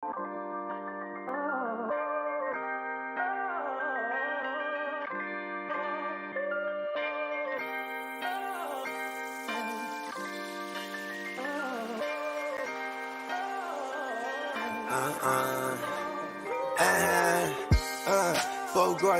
Bogard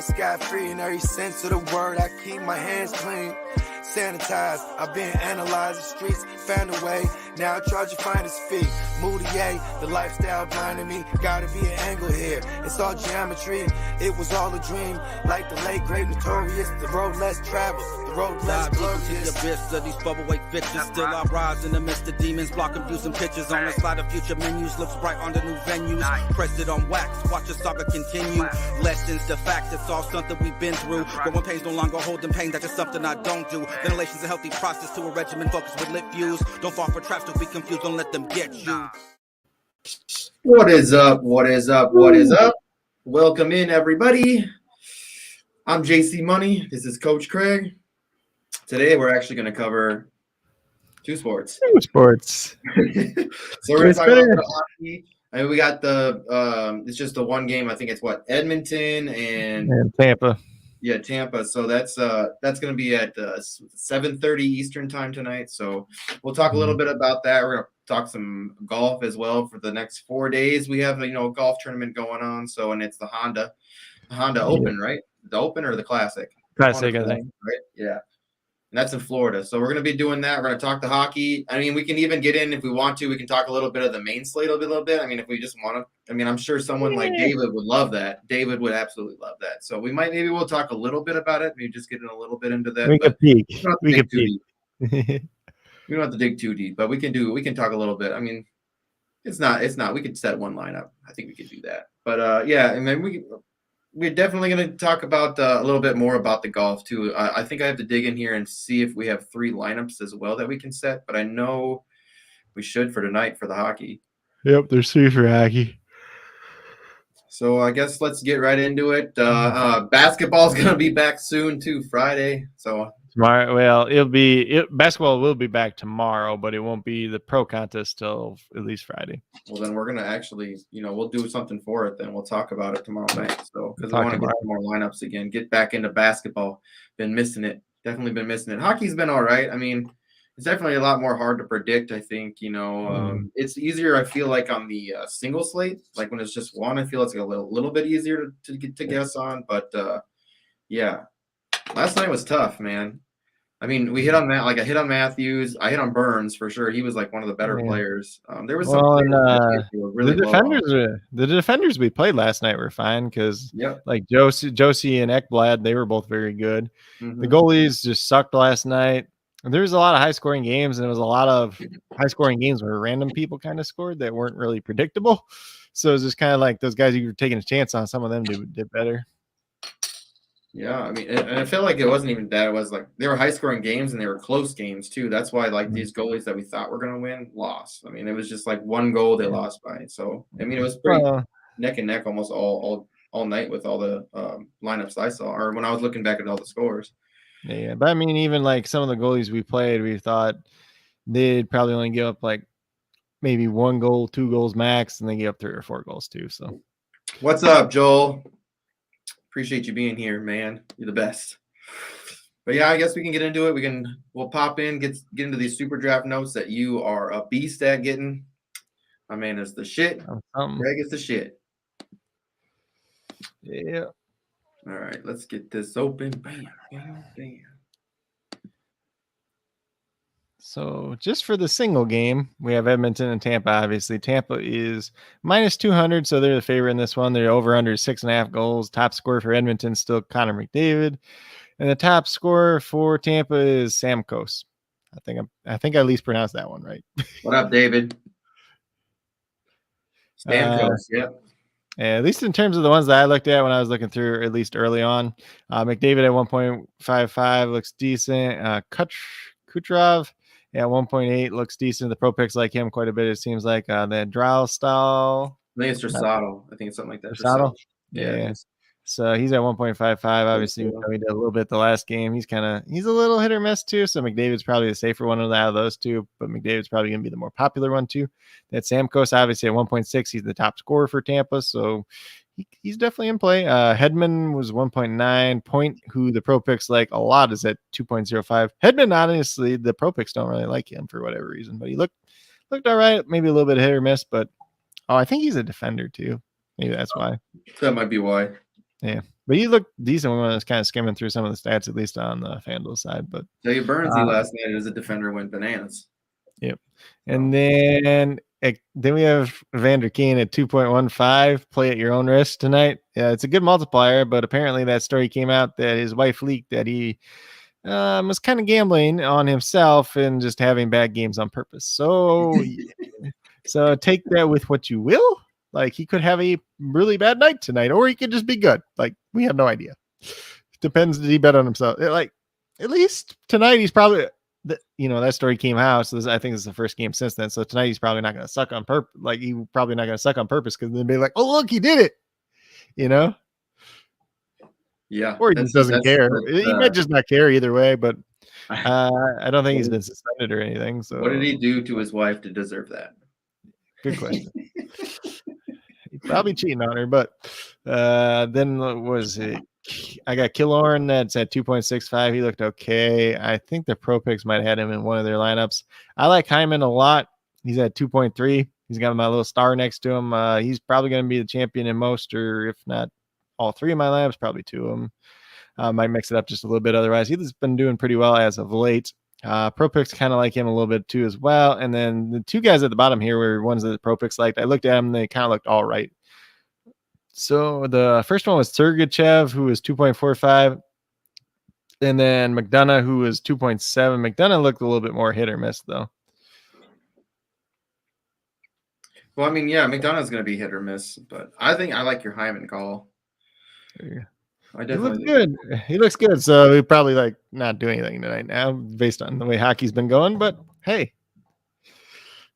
scot-free in every sense of the word. I keep my hands clean, sanitized. I've been analyzed the streets, found a way. Now I try to find his feet. Moutier, the lifestyle blinding me. Gotta be an angle here. It's all geometry. It was all a dream. Like the late great notorious, the road less traveled, the road less glorious. The abyss of these bubblegate bitches. Still I rise in the midst of demons. Block confusing pictures on the slide of future menus. Looks bright on the new venues. Press it on wax. Watch the saga continue. Lessons to facts. It's all something we've been through. But when pain's no longer holding pain, that's just something I don't do. Ventilation's a healthy process to a regimen focused with lit views. Don't fall for traps, don't be confused, don't let them get you. What is up? What is up? What is up? Welcome in, everybody. I'm JC Money. This is Coach Craig. Today, we're actually going to cover two sports. So we're going to talk about the hockey. I mean, we got the it's just the one game. I think it's what, Edmonton and Tampa. Yeah, Tampa. So that's going to be at 7:30 Eastern time tonight. So we'll talk a little bit about that. We're going to talk some golf as well for the next 4 days. We have a golf tournament going on. So, and it's the Honda Open, right? The Open or the Classic? Classic, I think. Right? Yeah. And that's in Florida. So we're going to be doing that. We're going to talk the hockey. I mean, we can even get in if we want to. We can talk a little bit of the main slate a little bit. I mean, if we just want to. I mean, I'm sure someone like David would love that. David would absolutely love that. So maybe we'll talk a little bit about it. Maybe just get in a little bit into that. We could peek. We don't have to dig too deep, but we can talk a little bit. I mean, it's not. We could set one lineup. I think we could do that. But yeah, and then we're definitely going to talk about a little bit more about the golf too. I think I have to dig in here and see if we have 3 lineups as well that we can set, but I know we should for tonight for the hockey. Yep, there's 3 for hockey. So I guess let's get right into it. Basketball's going to be back soon too, Friday. So tomorrow, well, basketball will be back tomorrow, but it won't be the pro contest till at least Friday. Well, then we're gonna actually, we'll do something for it. Then we'll talk about it tomorrow night. So because I want to get some more lineups again, get back into basketball. Been missing it. Definitely been missing it. Hockey's been all right. I mean, it's definitely a lot more hard to predict. I think it's easier. I feel like on the single slate, like when it's just one, I feel it's a little bit easier to guess on. But yeah. Last night was tough, man. I mean, we hit on that. Like I hit on Matthews. I hit on Burns for sure. He was like one of the better players. There was some really the defenders we played last night were fine because like Josie and Ekblad, they were both very good. The goalies just sucked last night. There was a lot of high scoring games, and it was a lot of high scoring games where random people kind of scored that weren't really predictable. So it was just kind of like those guys you were taking a chance on. Some of them did better. Yeah, I mean, and I felt like it wasn't even that. It was like they were high-scoring games and they were close games too. That's why, like, these goalies that we thought were going to win lost. I mean, it was just like one goal they lost by. So, I mean, it was pretty neck and neck almost all night with all the lineups I saw, or when I was looking back at all the scores. Yeah, but I mean, even like some of the goalies we played, we thought they'd probably only give up like maybe 1 goal, 2 goals max, and they gave up 3 or 4 goals too. So, what's up, Joel? Appreciate you being here, man. You're the best. But yeah, I guess we can get into it. We'll pop in, get into these super draft notes that you are a beast at getting. My man is the shit. Greg is the shit. Yeah. All right, let's get this open. Bam, bam, bam. So just for the single game, we have Edmonton and Tampa. Obviously, Tampa is minus 200, so they're the favorite in this one. They're over under 6.5 goals. Top scorer for Edmonton still Connor McDavid, and the top scorer for Tampa is Sam Coase. I think I at least pronounced that one right. What up, David? Sam Coase, yep. At least in terms of the ones that I looked at when I was looking through, at least early on, McDavid at 1.55 looks decent. Kucherov at 1.8 looks decent. The pro picks like him quite a bit. It seems like the Drow style. I think it's Draisaitl. I think it's something like that. Draisaitl? Yeah. So he's at 1.55. Obviously, we did a little bit the last game. He's a little hit or miss too. So McDavid's probably the safer one out of those two, but McDavid's probably going to be the more popular one too. That Stamkos, obviously at 1.6, he's the top scorer for Tampa. So he's definitely in play. Hedman was 1.9. Point, who the pro picks like a lot, is at 2.05. Hedman, honestly, the pro picks don't really like him for whatever reason, but he looked all right. Maybe a little bit hit or miss, but I think he's a defender too. Maybe that's why. That might be why. Yeah, but he looked decent when I was kind of skimming through some of the stats, at least on the FanDuel side. But Jay Burnsy last night as a defender went bananas. Yep. And then we have Vander Keen at 2.15. Play at your own risk tonight. Yeah, it's a good multiplier, but apparently that story came out that his wife leaked that he was kind of gambling on himself and just having bad games on purpose. So, so take that with what you will. Like, he could have a really bad night tonight, or he could just be good. Like, we have no idea. Depends. Did he bet on himself? Like, at least tonight he's probably, that story came out. So I think this is the first game since then. So tonight he's probably not going to suck on purpose. Like, he's probably not going to suck on purpose because they'll be like, oh, look, he did it. Yeah. Or he just doesn't care. He might just not care either way, but I don't think he's been suspended or anything. So what did he do to his wife to deserve that? Good question. He's probably cheating on her, but then was it? I got Killorn that's at 2.65. He looked okay. I think the pro picks might have had him in one of their lineups. I like Hyman a lot. He's at 2.3. He's got my little star next to him. He's probably going to be the champion in most, or if not all three of my lineups, probably two of them. Might mix it up just a little bit. Otherwise, he's been doing pretty well as of late. Pro picks kind of like him a little bit too as well. And then the two guys at the bottom here were ones that the pro picks liked. I looked at them, they kind of looked all right. So the first one was Sergachev, who was 2.45. And then McDonough, who was 2.7. McDonough looked a little bit more hit or miss, though. Well, I mean, yeah, McDonough's going to be hit or miss, but I think I like your Hyman call. I definitely he looks good. So we probably not do anything tonight now based on the way hockey's been going. But hey,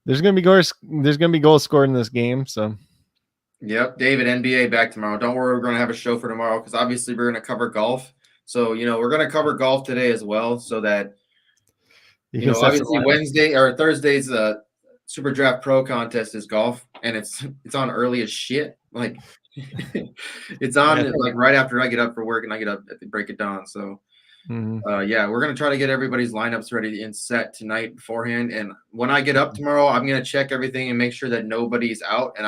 there's going to be goals scored in this game. So. Yep, David, NBA back tomorrow. Don't worry, we're going to have a show for tomorrow because obviously we're going to cover golf. So, we're going to cover golf today as well so that, obviously Wednesday or Thursday's SuperDraft Pro contest is golf, and it's on early as shit. Like, it's on right after I get up for work and I get up at the break of dawn. So, we're going to try to get everybody's lineups ready and set tonight beforehand. And when I get up tomorrow, I'm going to check everything and make sure that nobody's out. And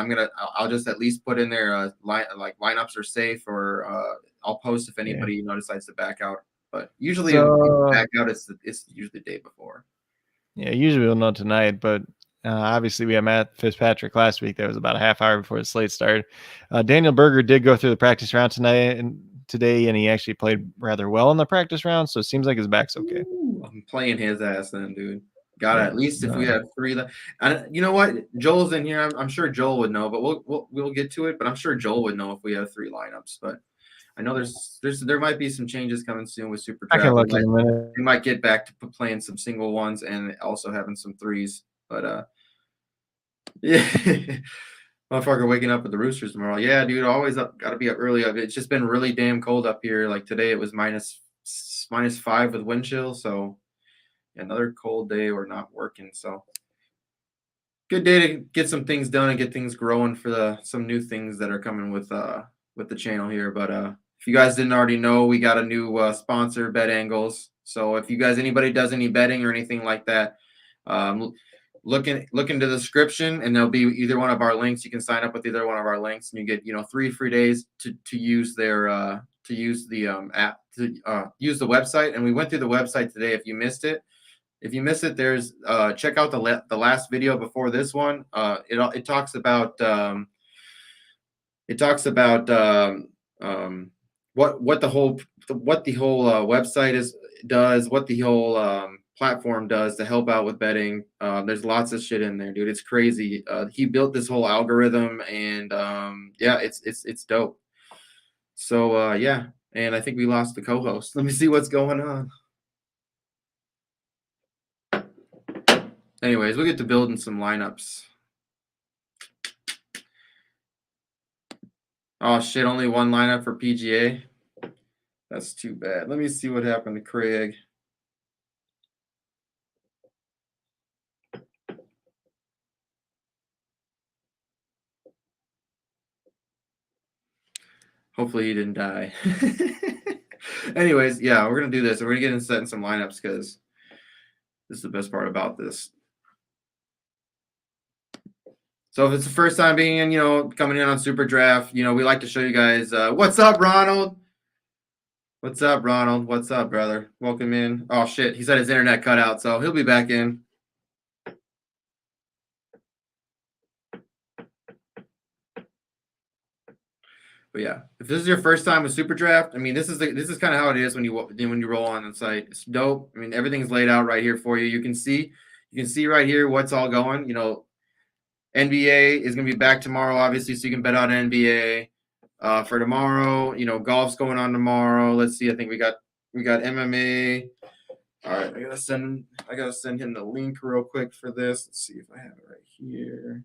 I'll just at least put in there lineups are safe, or I'll post if anybody decides to back out. But usually back out, it's usually the day before. Yeah, usually we'll know tonight, but obviously we had Matt Fitzpatrick last week. That was about a half hour before the slate started. Daniel Berger did go through the practice round today, and he actually played rather well in the practice round, so it seems like his back's okay. Ooh, I'm playing his ass then, dude. Got at least if we have three. You know what? Joel's in here. I'm sure Joel would know, but we'll get to it. But I'm sure Joel would know if we have three lineups. But I know there might be some changes coming soon with SuperDraft. I can look in a minute. We might get back to playing some single ones and also having some threes. But yeah. Motherfucker waking up with the Roosters tomorrow. Yeah, dude, always up. Got to be up early. It's just been really damn cold up here. Like today, it was -5 with wind chill. So another cold day or not working. So good day to get some things done and get things growing for some new things that are coming with the channel here. But if you guys didn't already know, we got a new sponsor, Bet Angles. So if anybody does any betting or anything like that, look into the description, and there'll be either one of our links. You can sign up with either one of our links, and you get 3 free days to use their app, to use the website. And we went through the website today. If you missed it, there's check out the last video before this one. It talks about what the whole website does, what the whole platform does to help out with betting. There's lots of shit in there, dude. It's crazy. He built this whole algorithm, and it's dope. So and I think we lost the co-host. Let me see what's going on. Anyways, we'll get to building some lineups. Oh shit! Only one lineup for PGA. That's too bad. Let me see what happened to Craig. Hopefully he didn't die. Anyways, yeah, we're gonna do this. We're gonna get in setting some lineups because this is the best part about this. So if it's the first time being in, coming in on SuperDraft, we like to show you guys. What's up, Ronald? What's up, Ronald? What's up, brother? Welcome in. Oh shit, he said his internet cut out, so he'll be back in. But yeah, if this is your first time with SuperDraft, I mean, this is kind of how it is when you roll on the site. It's dope. I mean, everything's laid out right here for you. You can see right here what's all going. NBA is gonna be back tomorrow, obviously, so you can bet on NBA for tomorrow. Golf's going on tomorrow. Let's see. I think we got MMA. All right, I gotta send him the link real quick for this. Let's see if I have it right here.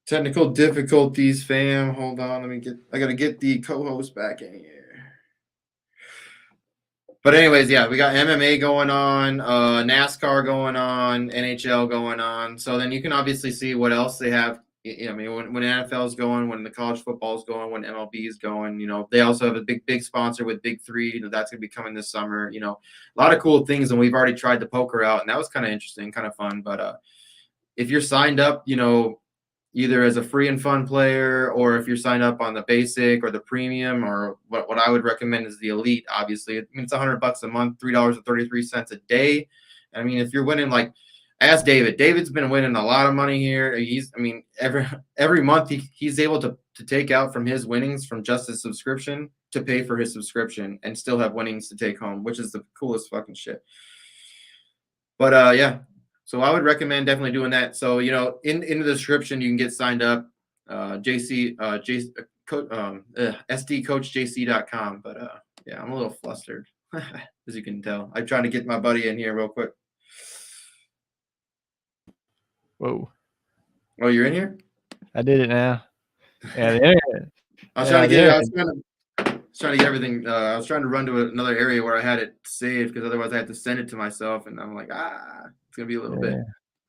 Technical difficulties, fam. Hold on. I gotta get the co-host back in here. But anyways, yeah, we got MMA going on, NASCAR going on, NHL going on. So then you can obviously see what else they have. I mean, when NFL is going, when the college football is going, when MLB is going, they also have a big sponsor with Big 3. That's going to be coming this summer. A lot of cool things, and we've already tried the poker out, and that was kind of interesting, kind of fun. But if you're signed up, either as a free and fun player, or if you're signed up on the basic or the premium, or what I would recommend is the elite. Obviously, I mean, it's $100 a month, $3.33 a day. I mean, if you're winning, like, ask David. David's been winning a lot of money here. Every month he's able to take out from his winnings from just his subscription to pay for his subscription and still have winnings to take home, which is the coolest fucking shit. But yeah. So I would recommend definitely doing that. So, in the description, you can get signed up, SDCoachJC.com. But yeah, I'm a little flustered, as you can tell. I'm trying to get my buddy in here real quick. Whoa. Oh, you're in here? I did it now. Yeah, the internet. I was trying to get everything. I was trying to run to another area where I had it saved, because otherwise I had to send it to myself. And I'm like, it's going to be a little bit.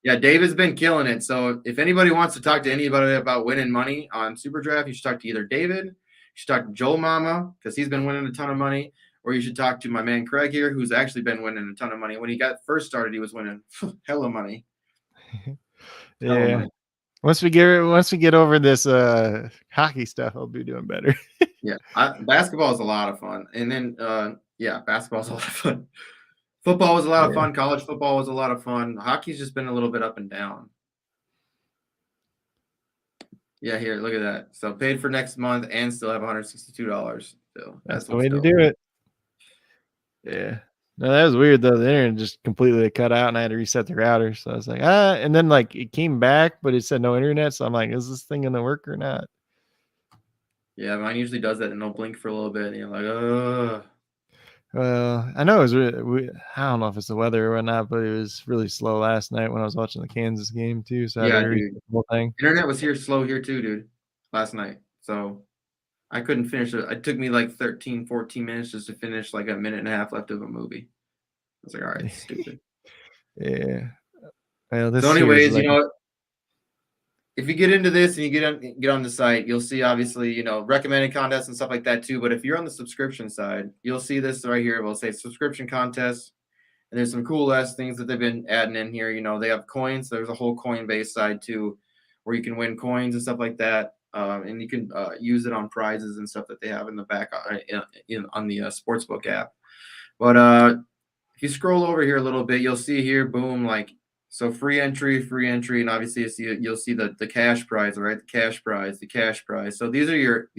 Yeah, David's been killing it. So if anybody wants to talk to anybody about winning money on SuperDraft, you should talk to either David, you should talk to Joel Mama, because he's been winning a ton of money, or you should talk to my man Craig here, who's actually been winning a ton of money. When he got first started, he was winning hella money. Yeah. Once we get over this hockey stuff, I'll be doing better. Yeah, basketball is a lot of fun, and then basketball is a lot of fun. Football was a lot of fun. College football was a lot of fun. Hockey's just been a little bit up and down. Yeah, here, look at that. So paid for next month and still have $162. So that's the way to do it. Yeah. No, that was weird though. The internet just completely cut out, and I had to reset the router. So I was like, and then like it came back, but it said no internet. So I'm like, is this thing gonna work or not? Yeah, mine usually does that, and it'll blink for a little bit, and you're like, ugh. Well, I know it was I don't know if it's the weather or whatnot, but it was really slow last night when I was watching the Kansas game too. So yeah, dude. The whole thing. Internet was slow here too, dude, last night. So I couldn't finish it. It took me like 13, 14 minutes just to finish like a minute and a half left of a movie. I was like, all right, stupid. Yeah. Well, so anyways, if you get into this and you get on the site, you'll see obviously, recommended contests and stuff like that too. But if you're on the subscription side, you'll see this right here. We'll say subscription contests, and there's some cool ass things that they've been adding in here. They have coins. There's a whole coin-based side too, where you can win coins and stuff like that. And you can use it on prizes and stuff that they have in the back on the Sportsbook app. But if you scroll over here a little bit, you'll see here, boom, so free entry, and obviously you'll see the cash prize, right? The cash prize. So these are your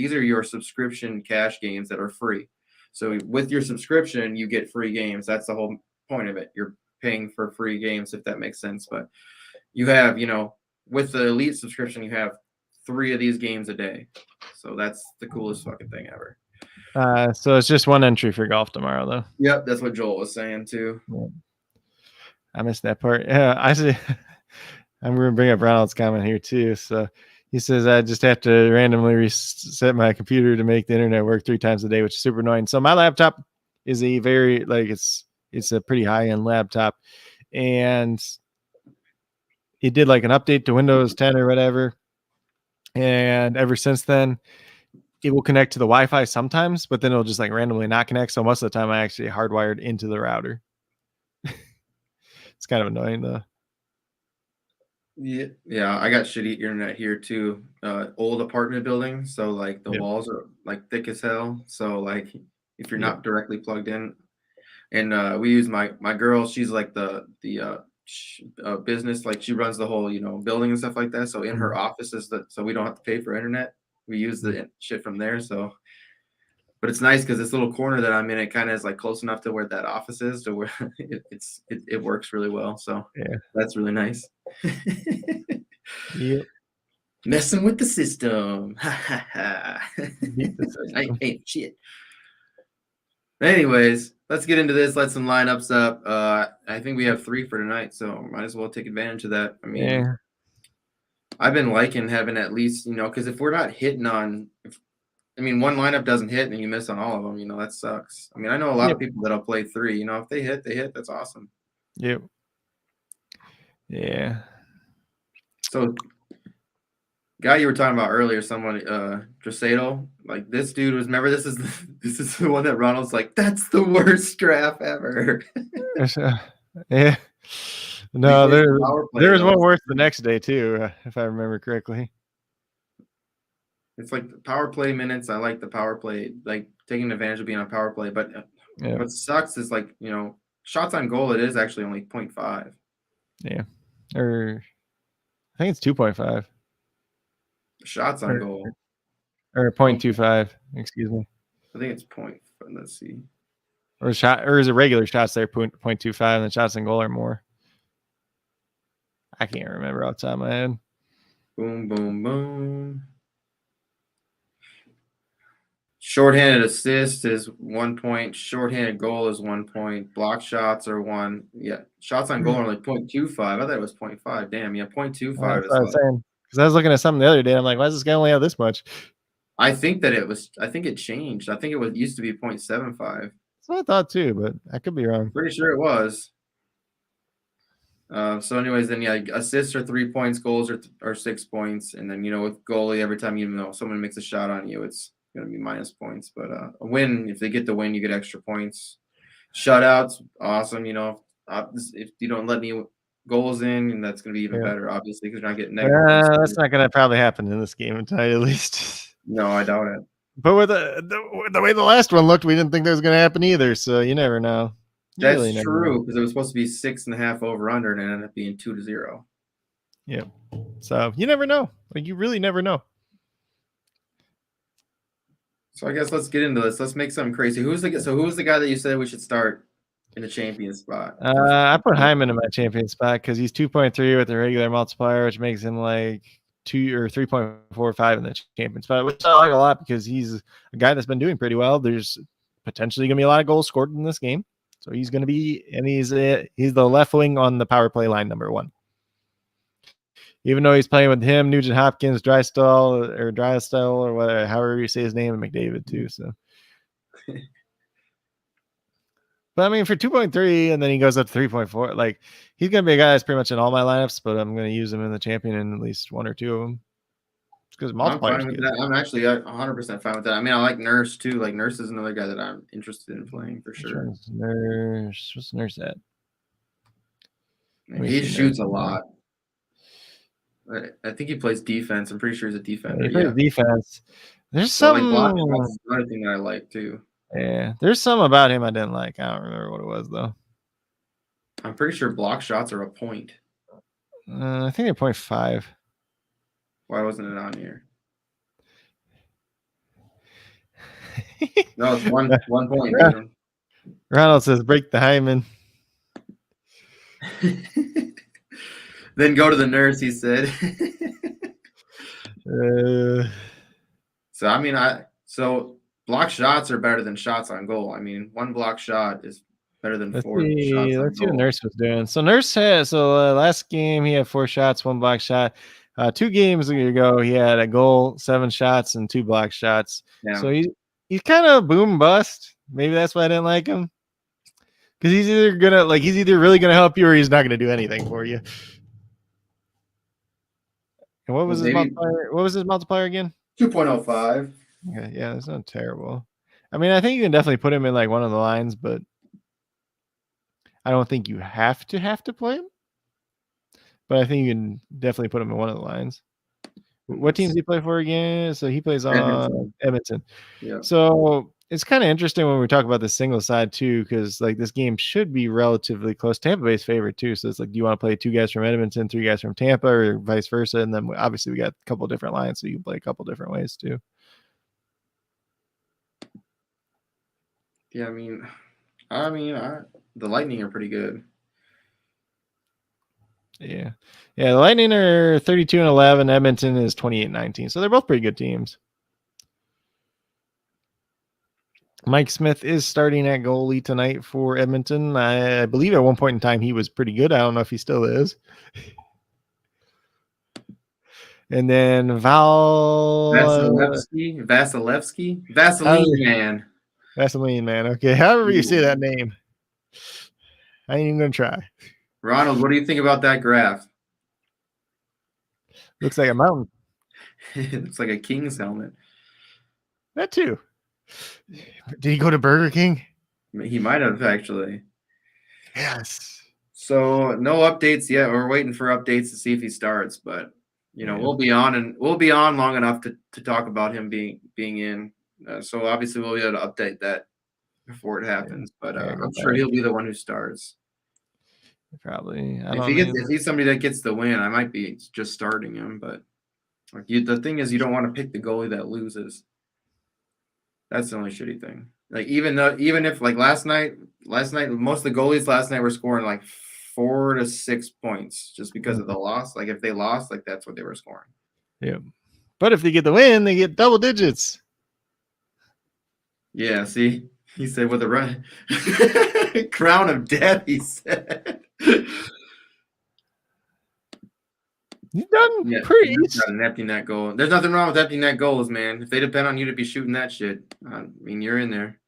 subscription cash games that are free. So with your subscription, you get free games. That's the whole point of it. You're paying for free games, if that makes sense. But you have, with the elite subscription, you have 3 of these games a day. So that's the coolest fucking thing ever. So it's just one entry for golf tomorrow, though. Yep, that's what Joel was saying too. Yeah. I missed that part. Yeah, I see. I'm going to bring up Ronald's comment here too. So he says, I just have to randomly reset my computer to make the internet work 3 times a day, which is super annoying. So my laptop is a very, like, it's a pretty high-end laptop. And it did like an update to Windows 10 or whatever. And ever since then, it will connect to the Wi-Fi sometimes, but then it'll just like randomly not connect. So most of the time I actually hardwired into the router. It's kind of annoying though. Yeah, I got shitty internet here too. Old apartment building, so like the walls are like thick as hell. So like if you're not directly plugged in, and we use my girl. She's like the business, like she runs the whole building and stuff like that. So in her office is so we don't have to pay for internet. We use the shit from there. So, but it's nice because this little corner that I'm in, it kind of is like close enough to where that office is to where it works really well. So that's really nice. Messing with the system. I ain't shit. Anyways, let's get into this. Let some lineups up. I think we have 3 for tonight, so might as well take advantage of that. I mean, I've been liking having at least, because if we're not hitting on, one lineup doesn't hit and you miss on all of them, that sucks. I mean, I know a lot of people that'll play 3. If they hit, they hit. That's awesome. Yep. Yeah. So, guy you were talking about earlier, someone, Drasado, like this dude was. Remember, this is the one that Ronald's like, that's the worst draft ever. Yeah. No, there was one worse the next day too, if I remember correctly. It's like the power play minutes. I like the power play, like taking advantage of being on power play. But what sucks is like, shots on goal, it is actually only 0.5. Yeah. Or I think it's 2.5. Shots on goal. Or 0.25, excuse me. I think it's point. Let's see. Or is it regular shots there, 0.25, and the shots on goal are more. I can't remember off the top of my head. Boom, boom, boom. Shorthanded assist is 1 point. Shorthanded goal is 1 point. Block shots are 1. Yeah, shots on goal are like 0.25. I thought it was 0.5. Damn, yeah, 0.25. That's what I was saying. Because I was looking at something the other day. I'm like, why does this guy only have this much? I think it changed. I think it used to be 0.75. That's what I thought too, but I could be wrong. Pretty sure it was. So anyways, then assists are 3 points, goals are 6 points, and then with goalie, every time someone makes a shot on you, it's gonna be minus points. But a win, if they get the win, you get extra points. Shutouts, awesome. If you don't let any goals in, and that's gonna be even better, obviously, because you're not getting negative. That's not gonna probably happen in this game, I'll tell you at least. No, I doubt it. But with the way the last one looked, we didn't think that was gonna happen either. So you never know. That's true, because it was supposed to be 6.5 over under, and it ended up being 2-0. Yeah. So you never know. Like, you really never know. So I guess let's get into this. Let's make something crazy. Who's the guy that you said we should start in the champion spot? I put Hyman in my champion spot because he's 2.3 with a regular multiplier, which makes him like 2 or 3.45 in the champion spot, which I like a lot because he's a guy that's been doing pretty well. There's potentially gonna be a lot of goals scored in this game. So he's going to be, and he's the left wing on the power play line, number 1. Even though he's playing with him, Nugent Hopkins, Drysdale or whatever, however you say his name, and McDavid too. So, but I mean, for 2.3, and then he goes up to 3.4. Like, he's going to be a guy that's pretty much in all my lineups, but I'm going to use him in the champion in at least 1 or 2 of them. Because multiplier. I'm actually 100% fine with that. I mean, I like Nurse too. Like, Nurse is another guy that I'm interested in playing for sure. What's Nurse at? He shoots a lot. I think he plays defense. I'm pretty sure he's a defender. He plays defense. There's some. Like, that's another thing that I like too. Yeah, there's some about him I didn't like. I don't remember what it was though. I'm pretty sure block shots are a point. I think they're 0.5. Why wasn't it on here? No, it's one point. Ronald says, break the Hyman. Then go to the Nurse, he said. So block shots are better than shots on goal. I mean, 1 block shot is Better than Let's 4 see. shots on Let's see what goal. Nurse was doing. So Nurse had last game he had 4 shots, 1 block shot. 2 games ago he had a goal, 7 shots, and 2 block shots. Yeah. So he's kind of boom bust. Maybe that's why I didn't like him. Because he's either really gonna help you or he's not gonna do anything for you. And what was his multiplier? What was his multiplier again? 2.05. Okay, yeah, that's not terrible. I mean, I think you can definitely put him in like one of the lines, but I don't think you have to play him. But I think you can definitely put him in one of the lines. What teams does he play for again? So he plays on Edmonton. Yeah. So it's kind of interesting when we talk about the single side too, because like this game should be relatively close. Tampa Bay's favorite too. So it's like, do you want to play 2 guys from Edmonton, 3 guys from Tampa, or vice versa? And then obviously we got a couple different lines, so you can play a couple different ways too. Yeah, I mean, the Lightning are pretty good. Yeah. The Lightning are 32-11. Edmonton is 28-19. So they're both pretty good teams. Mike Smith is starting at goalie tonight for Edmonton. I believe at one point in time he was pretty good. I don't know if he still is. And then Vasilevsky, Vaseline man. Okay, however you say that name. I ain't even going to try. Ronald, what do you think about that graph? Looks like a mountain. It looks like a King's helmet. That too. Did he go to Burger King? He might have, actually. Yes. So no updates yet. We're waiting for updates to see if he starts, but we'll be on long enough to talk about him being in. So obviously we'll be able to update that before it happens. But I'm sure he'll be the one who starts. Probably. If he's somebody that gets the win, I might be just starting him. But the thing is, you don't want to pick the goalie that loses. That's the only shitty thing. Like even if like last night, most of the goalies last night were scoring like 4 to 6 points just because of the loss. Like if they lost, like that's what they were scoring. Yeah. But if they get the win, they get double digits. Yeah, see? He said with a run crown of death, he said. He's done pretty. He's got an empty net goal. There's nothing wrong with empty net goals, man. If they depend on you to be shooting that shit, I mean, you're in there.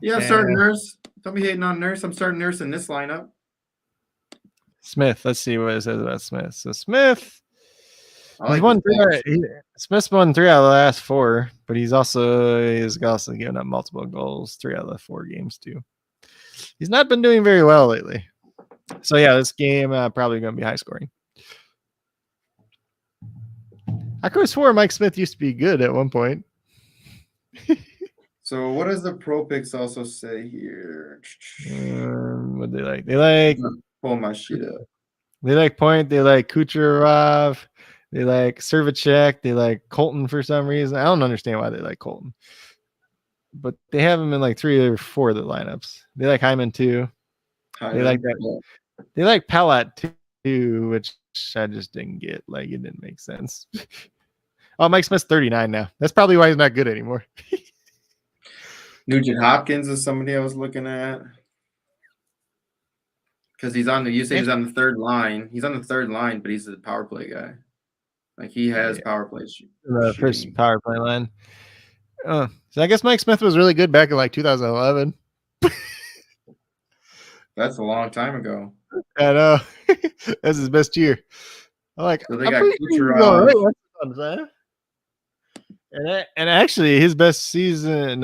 Yeah, I'm starting Nurse. Don't be hating on Nurse. I'm starting Nurse in this lineup. Smith. Let's see what it says about Smith. So Smith, Smith's won 3 out of the last 4, but he's also given up multiple goals 3 out of the 4 games too. He's not been doing very well lately. So yeah, this game probably going to be high scoring. I could have swore Mike Smith used to be good at one point. So what does the Pro Picks also say here? What they like? They like pull my shit up. They like Point. They like Kucherov. They like Servacek. They like Colton for some reason. I don't understand why they like Colton, but they have him in like 3 or 4 of the lineups. They like Hyman too. They like that. They like Palat too, which I just didn't get. Like it didn't make sense. Oh, Mike Smith's 39 now. That's probably why he's not good anymore. Nugent Hopkins is somebody I was looking at. Because he's on he's on the third line. He's on the third line, but he's a power play guy. Like he has power plays. The first power play line. So I guess Mike Smith was really good back in like 2011. That's a long time ago. I know. That's his best year. So they got Kucherov. And actually, his best season,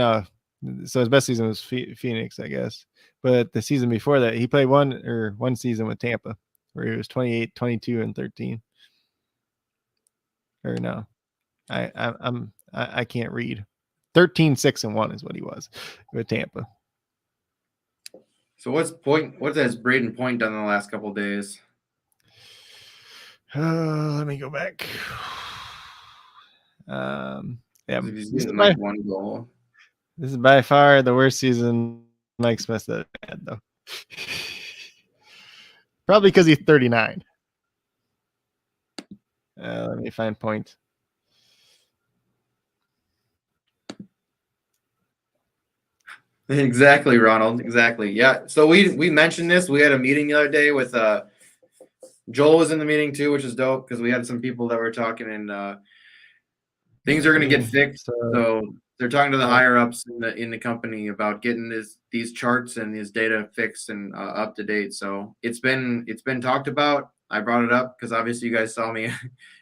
so his best season was Phoenix, I guess. But the season before that, he played one season with Tampa where he was 28, 22, and 13. Or no, I can't read. 13, 6, and 1 is what he was with Tampa. So what has Braden Point done in the last couple of days? Let me go back. He's getting like 1 goal. This is by far the worst season Mike Smith had, though. Probably because he's 39. Let me find Point. Exactly, Ronald. Exactly. Yeah. So we mentioned this. We had a meeting the other day with Joel was in the meeting too, which is dope because we had some people that were talking and things are going to get fixed. So they're talking to the higher ups in the company about getting these charts and these data fixed and up to date. So it's been talked about. I brought it up because obviously you guys saw me.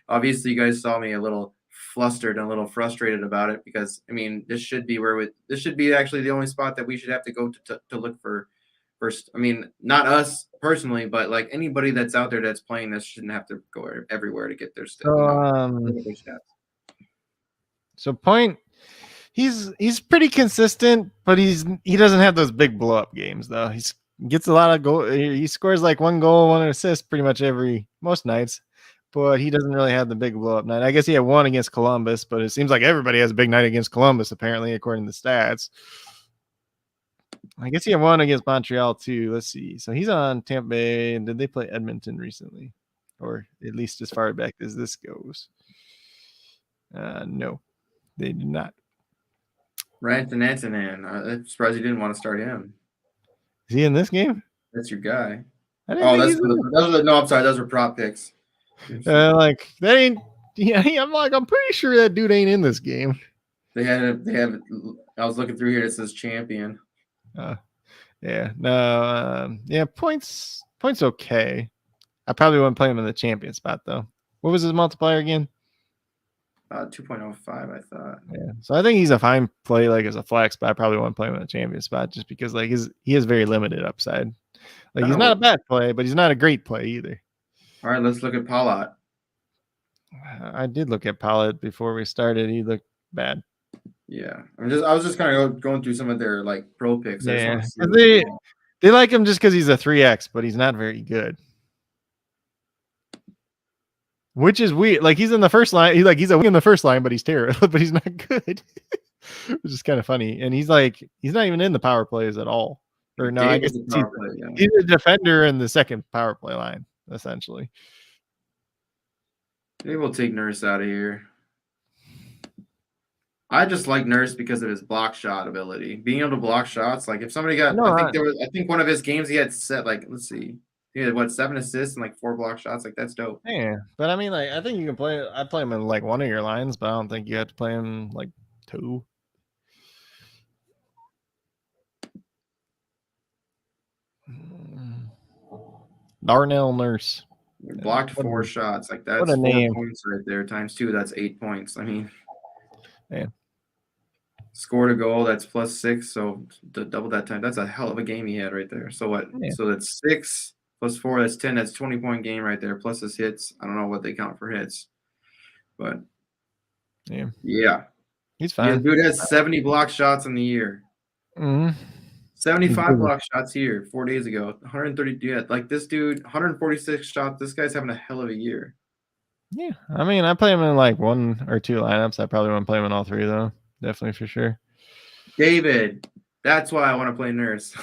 Obviously, you guys saw me a little flustered and a little frustrated about it because I mean this should be actually the only spot that we should have to go to look for first. I mean, not us personally, but like anybody that's out there that's playing this shouldn't have to go everywhere to get their stuff. So Point, he's pretty consistent, but he doesn't have those big blow up games though. He gets a lot of goal. He scores like 1 goal, 1 assist pretty much most nights, but he doesn't really have the big blow up night. I guess he had 1 against Columbus, but it seems like everybody has a big night against Columbus apparently, according to the stats. I guess he had 1 against Montreal too. Let's see. So he's on Tampa Bay. Did they play Edmonton recently, or at least as far back as this goes? No. They did not. Ranton Antonin. I'm surprised you didn't want to start him. Is he in this game? That's your guy. Oh, I'm sorry. Those were prop picks. Like that ain't. Yeah, I'm pretty sure that dude ain't in this game. They have. I was looking through here. It says champion. Yeah. No. Yeah. Points. Okay. I probably wouldn't play him in the champion spot though. What was his multiplier again? 2.05, I thought. Yeah, so I think he's a fine play, like as a flex, but I probably won't play him in the champion spot just because, like, he has very limited upside. Like, he's not a bad play, but he's not a great play either. All right, let's look at Palat. I did look at Palat before we started. He looked bad. Yeah, I was just kind of going through some of their like pro picks. Yeah, they like him just because he's a 3x, but he's not very good. Which is weird. Like he's in the first line. He's in the first line, but he's terrible. But he's not good, which is kind of funny. And he's not even in the power plays at all. Or no, I guess he's a defender in the second power play line, essentially. Maybe we'll take Nurse out of here. I just like Nurse because of his block shot ability. Being able to block shots. Like if somebody got, I think one of his games he had set like, let's see. He had 7 assists and like 4 block shots. Like that's dope. Yeah, but I mean, like I think you can play. I play him in like one of your lines, but I don't think you have to play him like 2. Darnell Nurse blocked 4 shots. Like that's 4 points right there. Times 2. That's 8 points. I mean, yeah. Scored a goal. That's +6. So to double that time. That's a hell of a game he had right there. So what? Yeah. So that's 6. +4, that's 10. That's 20-point game right there. Plus his hits. I don't know what they count for hits, but yeah, he's fine. Yeah, dude has 70 block shots in the year. 75 block shots here 4 days ago. 130. Yeah, like this dude, 146 shots. This guy's having a hell of a year. Yeah, I mean, I play him in like 1 or 2 lineups. I probably won't play him in all 3 though. Definitely for sure. David, that's why I want to play Nurse.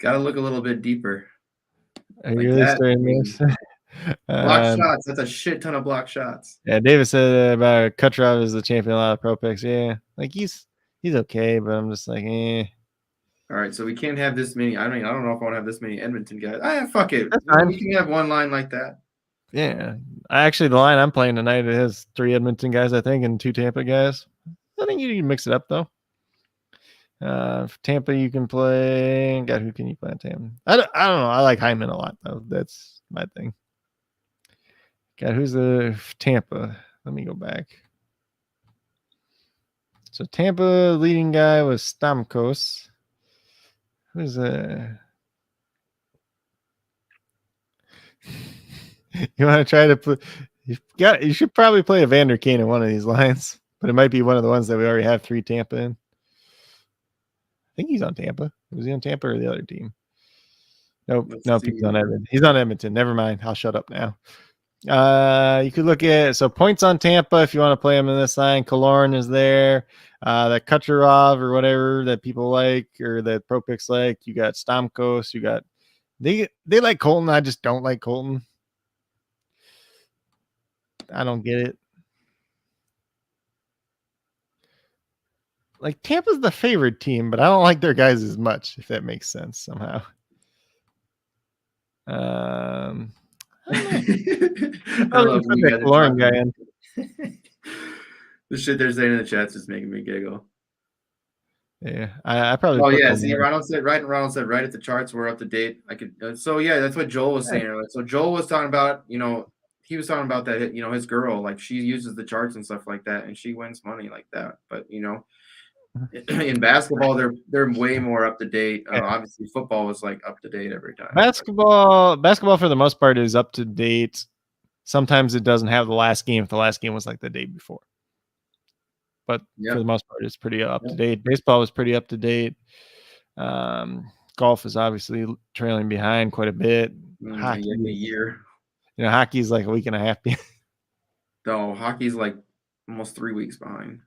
Got to look a little bit deeper. Are you really starting this? Block shots. That's a shit ton of block shots. Yeah, David said about Kucherov is the champion. A lot of pro picks. Yeah, like he's okay, but I'm just like, eh. All right, so we can't have this many. I mean, I don't know if I want to have this many Edmonton guys. Fuck it. That's fine. We can have one line like that. Yeah, the line I'm playing tonight, it has 3 Edmonton guys, I think, and 2 Tampa guys. I think you can mix it up though. For Tampa, you can play. God, who can you play on Tampa? I don't know. I like Hyman a lot though. That's my thing. God, who's the Tampa? Let me go back. So Tampa leading guy was Stamkos. Who's You want to try to put? You should probably play a Vander Kane in one of these lines, but it might be one of the ones that we already have 3 Tampa in. I think he's on Tampa. Was he on Tampa or the other team? Nope. He's on Edmonton. He's on Edmonton. Never mind. I'll shut up now. You could look at points on Tampa if you want to play him in this line. Killorn is there. That Kucherov or whatever that people like or that pro picks like. You got Stamkos. You got they like Colton. I just don't like Colton. I don't get it. like Tampa's the favorite team, but I don't like their guys as much, if that makes sense somehow. I love when you guys Lauren guy in. The shit they're saying in the chat's just making me giggle. Yeah, I probably. Oh yeah, see, Ronald said right at the charts were up to date. I could. So yeah, that's what Joel was saying earlier. So Joel was talking about, he was talking about that, his girl, like she uses the charts and stuff like that, and she wins money like that. But in basketball, they're way more up to date. Obviously, football was like up to date every time. Basketball for the most part is up to date. Sometimes it doesn't have the last game if the last game was like the day before. But for the most part, it's pretty up to date. Baseball was pretty up to date. Golf is obviously trailing behind quite a bit. Hockey, a year. Hockey's like a week and a half. No, hockey's like almost 3 weeks behind.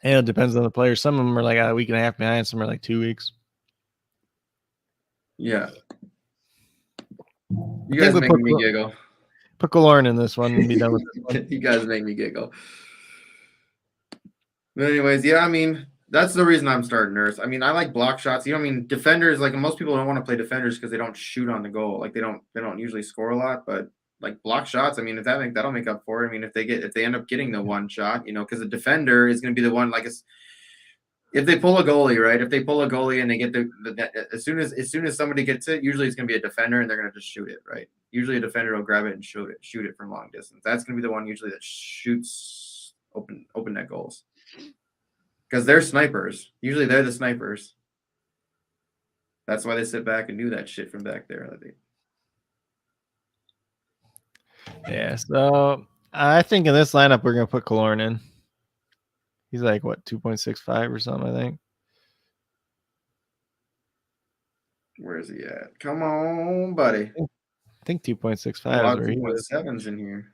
Yeah, it depends on the player. Some of them are like a week and a half behind. Some are like 2 weeks. Yeah. You guys make me giggle. Put Lauren in this one and be done with this one. You guys make me giggle. But anyways, yeah, I mean, that's the reason I'm starting Nurse. I mean, I like block shots. Defenders, like most people don't want to play defenders because they don't shoot on the goal. Like they don't usually score a lot, but like block shots, I mean, if that'll make up for it. I mean, if they end up getting the one shot, because the defender is going to be the one, like if they pull a goalie, right? If they pull a goalie and they get the as soon as somebody gets it, usually it's going to be a defender and they're going to just shoot it, right? Usually a defender will grab it and shoot it from long distance. That's going to be the one usually that shoots open net goals. Because they're snipers. Usually they're the snipers. That's why they sit back and do that shit from back there. Yeah, so I think in this lineup we're going to put Kaloran in. He's like, what, 2.65 or something, I think. Where is he at? Come on, buddy. I think 2.65 is where he was. 2.7's in here.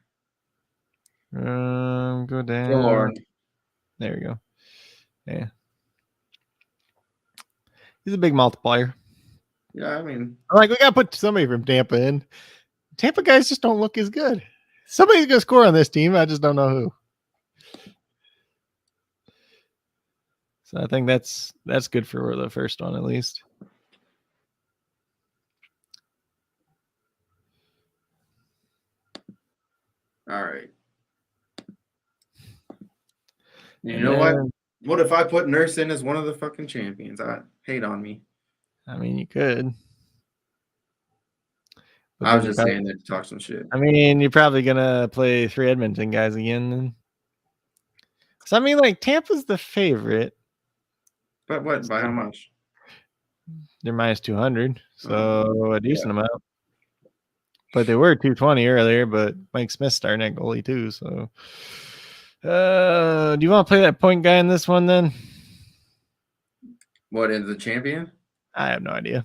Go down. Kaloran. There we go. Yeah. He's a big multiplier. Yeah, I mean, we got to put somebody from Tampa in. Tampa guys just don't look as good. Somebody's going to score on this team. I just don't know who. So I think that's good for the first one, at least. All right. You know what? What if I put Nurse in as one of the fucking champions? Hate on me. I mean, you could. But I was just saying that to talk some shit. I mean, you're probably going to play 3 Edmonton guys again then. So, I mean, like, Tampa's the favorite. But what? By how much? They're minus 200. So, a decent amount. But they were 220 earlier, but Mike Smith's starting at goalie too. So, do you want to play that point guy in this one then? What, is the champion? I have no idea.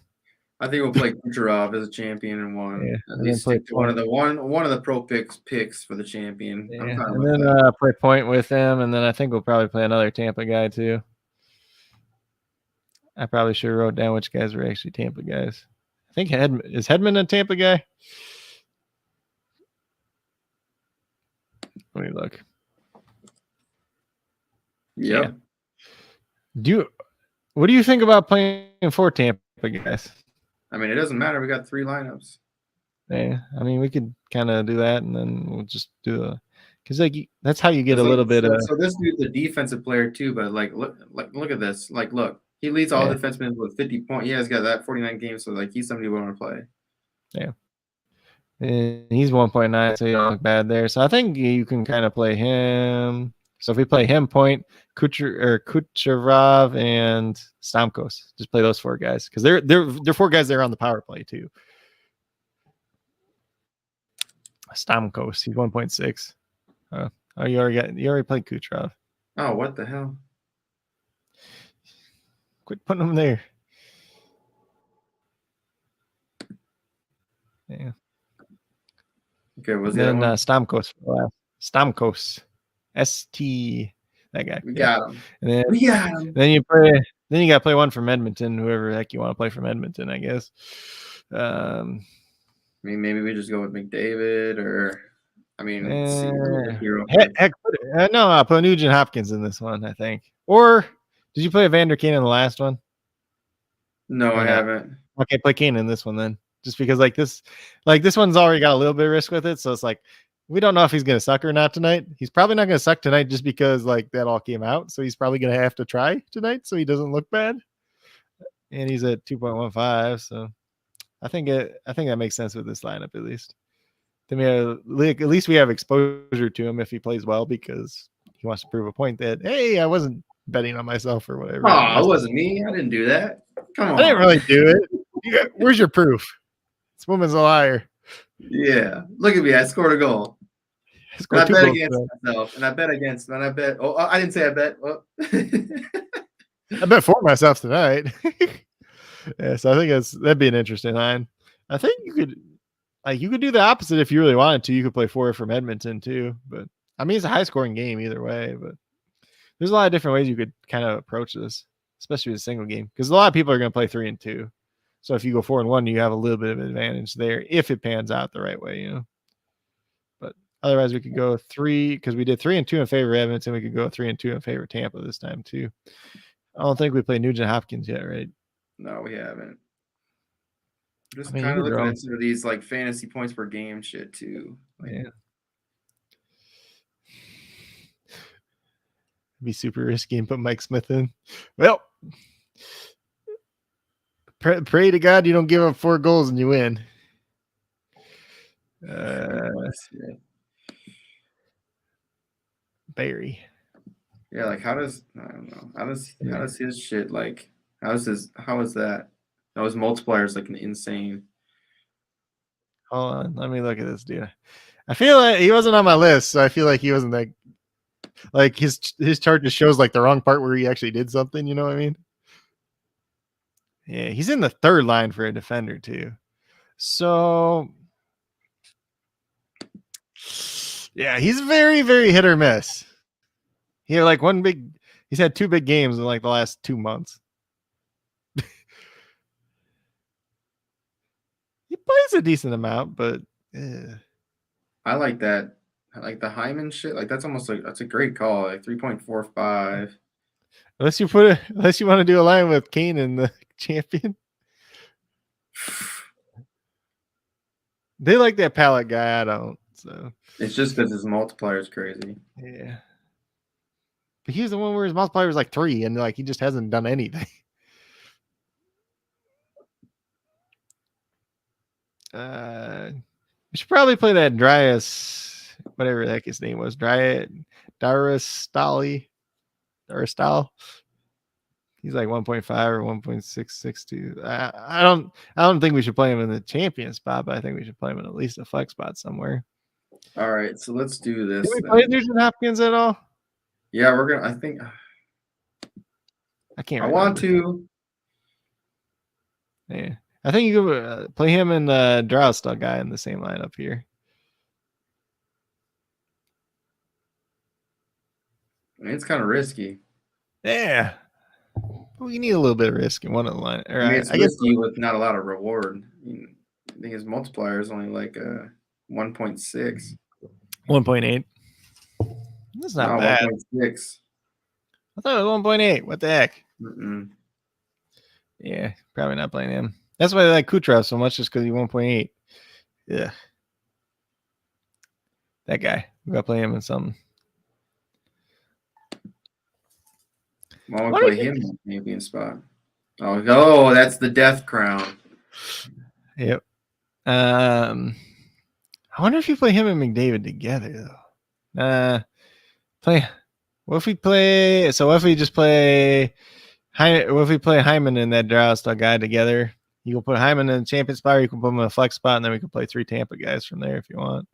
I think we'll play Kucherov as a champion and one. Yeah, at least stick to one of the pro picks for the champion. Yeah. And then play point with him, and then I think we'll probably play another Tampa guy too. I probably should have wrote down which guys were actually Tampa guys. I think is Hedman a Tampa guy? Let me look. Yep. Yeah. What do you think about playing 4 Tampa guys? I mean, it doesn't matter. We got 3 lineups. Yeah, I mean, we could kind of do that, and then we'll just do because that's how you get a little bit of. So this dude's a defensive player too, but look at this. Like, look, he leads all defensemen with 50 points. Yeah, he's got that 49 games, so like he's somebody we want to play. Yeah. And he's 1.9, so you don't look bad there. So I think you can kind of play him. So if we play him, point, Kucherov and Stamkos, just play those 4 guys because they're 4 guys there on the power play too. Stamkos, he's 1.6. You already played Kucherov. Oh, what the hell? Quit putting him there. Yeah. Okay, was then Stamkos. Stamkos, ST. That guy. We got him. And then, we got him. Then you got to play one from Edmonton. Whoever the heck you want to play from Edmonton, I guess. I mean, maybe we just go with McDavid, or let's see. Heck, no, I'll put Nugent Hopkins in this one, I think. Or Did you play Evander Kane in the last one? No, I haven't. Okay, play Kane in this one then. Just because this one's already got a little bit of risk with it, so it's like we don't know if he's gonna suck or not tonight. He's probably not gonna suck tonight just because that all came out. So he's probably gonna have to try tonight so he doesn't look bad. And he's at 2.15, so I think that makes sense with this lineup at least. Then at least we have exposure to him if he plays well because he wants to prove a point that hey, I wasn't betting on myself or whatever. Oh, it wasn't me. I didn't do that. Come on. I didn't really do it. Where's your proof? This woman's a liar. Yeah. Look at me. I scored a goal. I bet against myself. And I bet against. And I bet. Oh, I didn't say I bet. Oh. I bet for myself tonight. Yeah, so I think that'd be an interesting line. I think you could do the opposite if you really wanted to. You could play forward from Edmonton too. But I mean, it's a high scoring game either way. But there's a lot of different ways you could kind of approach this, especially with a single game, because a lot of people are going to play 3 and 2. So if you go 4 and 1, you have a little bit of advantage there if it pans out the right way, But otherwise, we could go 3 because we did 3 and 2 in favor of Edmonton. We could go 3 and 2 in favor of Tampa this time too. I don't think we played Nugent Hopkins yet, right? No, we haven't. Just kind of looking at some of these fantasy points per game shit too. Yeah. Be super risky and put Mike Smith in. Well, pray to God you don't give up 4 goals and you win. Barry. Yeah, how does I don't know. How does his shit how is that? That was multipliers an insane. Hold on, let me look at this dude. I feel like he wasn't on my list, so I feel like he wasn't that his chart just shows the wrong part where he actually did something, you know what I mean? Yeah, he's in the 3rd line for a defender too. So yeah, he's very, very hit or miss. He had he's had 2 big games in the last 2 months. He plays a decent amount, but I like that. I like the Hyman shit. That's almost that's a great call. 3.45. Unless you want to do a line with Kane and the champion. They like that palette guy. I don't. So it's just because his multiplier is crazy. Yeah. But he's the one where his multiplier was 3 and he just hasn't done anything. We should probably play that Dryas, whatever the heck his name was. Daristali. He's 1.5 or 1.662. I don't think we should play him in the champion spot, but I think we should play him in at least a flex spot somewhere. All right, so let's do this. Did we play Nugent Hopkins at all? Yeah, we're gonna. I think. I can't. I want to. Yeah, I think you could play him and the Drowstall guy in the same lineup here. It's kind of risky. Yeah, we need a little bit of risk in one of the line. It's risky with not a lot of reward. I think his multiplier is only 1.6. 1.8. That's not bad. 1.6. I thought it was 1.8. What the heck? Mm-mm. Yeah, probably not playing him. That's why I like Kucherov so much, just because he's 1.8. Yeah. That guy. We got to play him in something. Well, we'll play him in the champion spot. Oh, that's the death crown. Yep. I wonder if you play him and McDavid together, though. What if we play? So what if we just play? What if we play Hyman and that Drowstall guy together? You can put Hyman in the champion spot, or you can put him in a flex spot, and then we can play 3 Tampa guys from there if you want.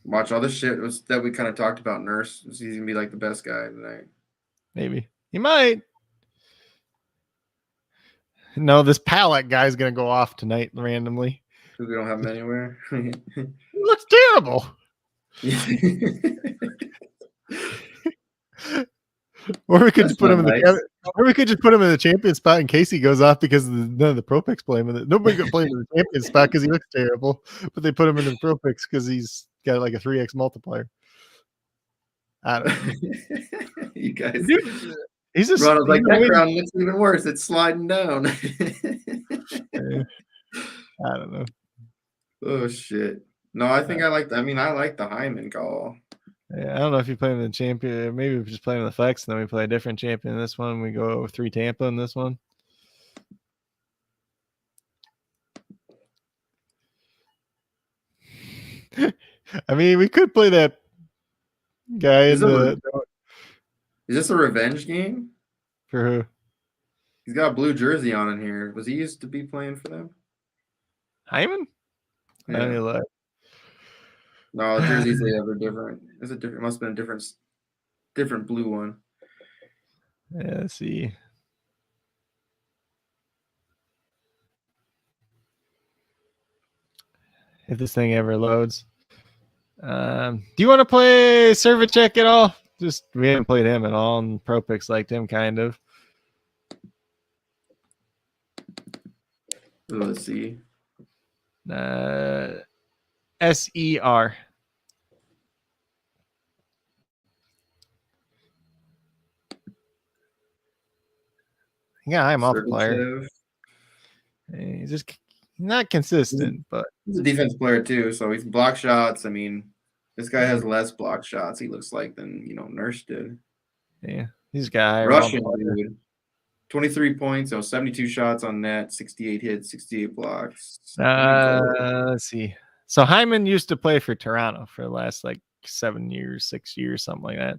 Watch all this shit that we kind of talked about. Nurse, he's gonna be the best guy tonight. Maybe he might. No, this palette guy's gonna go off tonight randomly. We don't have him anywhere. He looks terrible. Or we could put him in the Or we could just put him in the champion spot in case he goes off because none of the pro picks play him in it. Nobody could play him in the champion spot because he looks terrible, but they put him in the pro picks because he's got like a 3x multiplier. I don't know. You guys, dude, he's just Ronald's like background looks even worse. It's sliding down. I don't know. Oh shit. No, I think I like the Hyman call. Yeah, I don't know if you play him in the champion. Maybe we just play him in the flex, and then we play a different champion in this one. We go 3 Tampa in this one. I mean, we could play that guy in the. Is this a revenge game? For who? He's got a blue jersey on in here. Was he used to be playing for them? Hyman? Yeah. I don't know. No, the jerseys they have are different. Is it different? It must have been a different blue one. Yeah, let's see. If this thing ever loads. Do you want to play Servicek at all? We haven't played him at all, and Pro Picks liked him kind of. Let's see. SER. Yeah, I'm Multiplier. He's just not consistent, but he's a defense player too, so he's block shots. I mean, this guy has less block shots, he looks like, than Nurse did. Yeah, he's got Russian dude. 23 points, 72 shots on net, 68 hits, 68 blocks. Let's see. So Hyman used to play for Toronto for the last like 7 years, 6 years, something like that.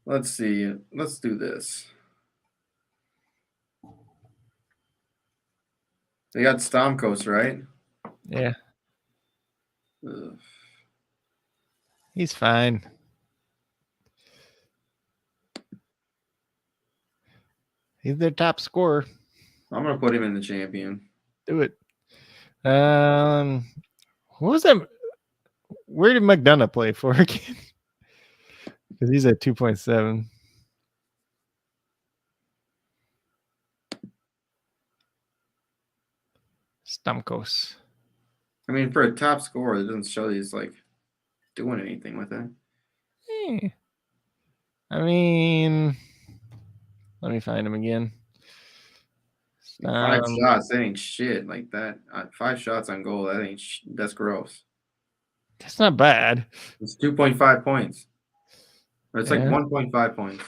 Let's see. Let's do this. They got Stamkos, right? Yeah. Ugh. He's fine. He's their top scorer. I'm gonna put him in the champion. Do it. What was that? Where did McDonough play for again? Because he's at 2.7. Stamkos. I mean, for a top scorer, it doesn't show he's like doing anything with it. I mean, let me find him again. 5 shots, that ain't shit like that. 5 shots on goal, that's gross. That's not bad. It's 2.5 points. It's like 1.5 points.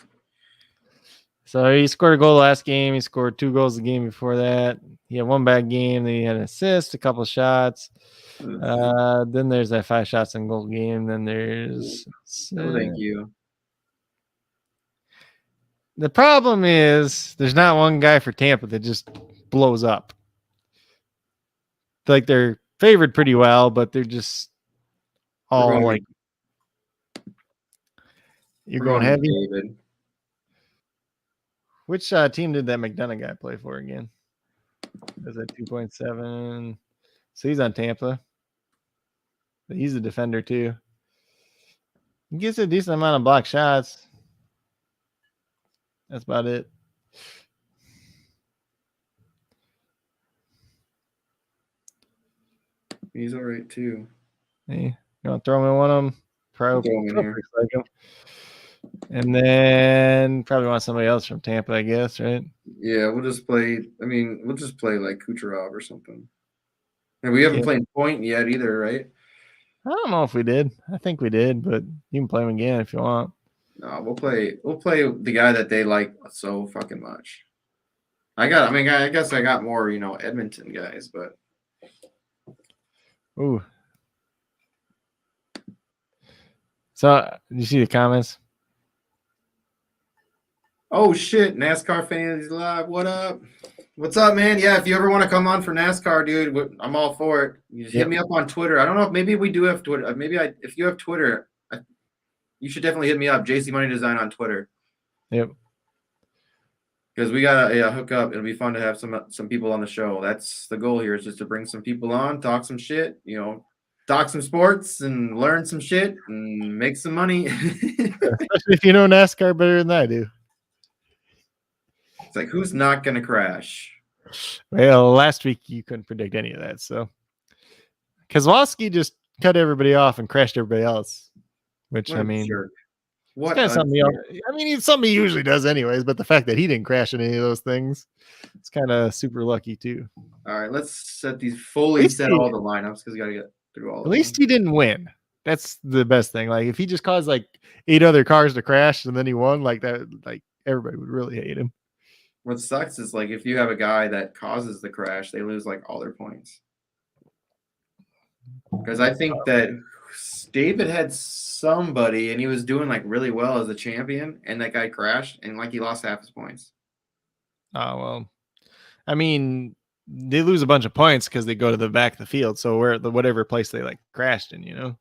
So he scored a goal last game. He scored 2 goals the game before that. He had 1 bad game. Then he had an assist, a couple of shots. Then there's that 5 shots in goal game. Then there's. Thank you. The problem is there's not one guy for Tampa that just blows up. Like they're favored pretty well, but they're just all like. You're going heavy. David. Which team did that McDonough guy play for again? Was that 2.7? So he's on Tampa. But he's a defender too. He gets a decent amount of block shots. That's about it. He's all right too. Hey, you want to throw him in one of them? Throw him in here. And then probably want somebody else from Tampa, I guess, right? Yeah, we'll just play. I mean, we'll just play like Kucherov or something. And we haven't played Point yet either, right? I don't know if we did. I think we did, but you can play him again if you want. No, we'll play the guy that they like so fucking much. I guess I got more, Edmonton guys, but. Ooh. So, did you see the comments? Oh shit, NASCAR fans live. What up? What's up, man? Yeah, if you ever want to come on for NASCAR, dude, I'm all for it. You just hit me up on Twitter. I don't know if maybe we do have Twitter. If you have Twitter, you should definitely hit me up. JC Money Design on Twitter. Yep. Because we gotta hook up. It'll be fun to have some people on the show. That's the goal here, is just to bring some people on, talk some shit, talk some sports and learn some shit and make some money. Especially if you know NASCAR better than I do. It's like, who's not gonna crash? Well, last week you couldn't predict any of that, so Kozlowski just cut everybody off and crashed everybody else. Which, I mean, jerk. What? It's kind of something I mean, it's something he usually does anyways, but the fact that he didn't crash in any of those things, it's kind of super lucky too. All right, let's set these fully set all the lineups because we got to get through all. At least he didn't win. That's the best thing. Like if he just caused like 8 other cars to crash and then he won, like that, like everybody would really hate him. What sucks is like if you have a guy that causes the crash, they lose like all their points. Because I think that David had somebody and he was doing like really well as a champion, and that guy crashed and like he lost half his points. Oh, well, I mean, they lose a bunch of points because they go to the back of the field. So whatever place they like crashed in,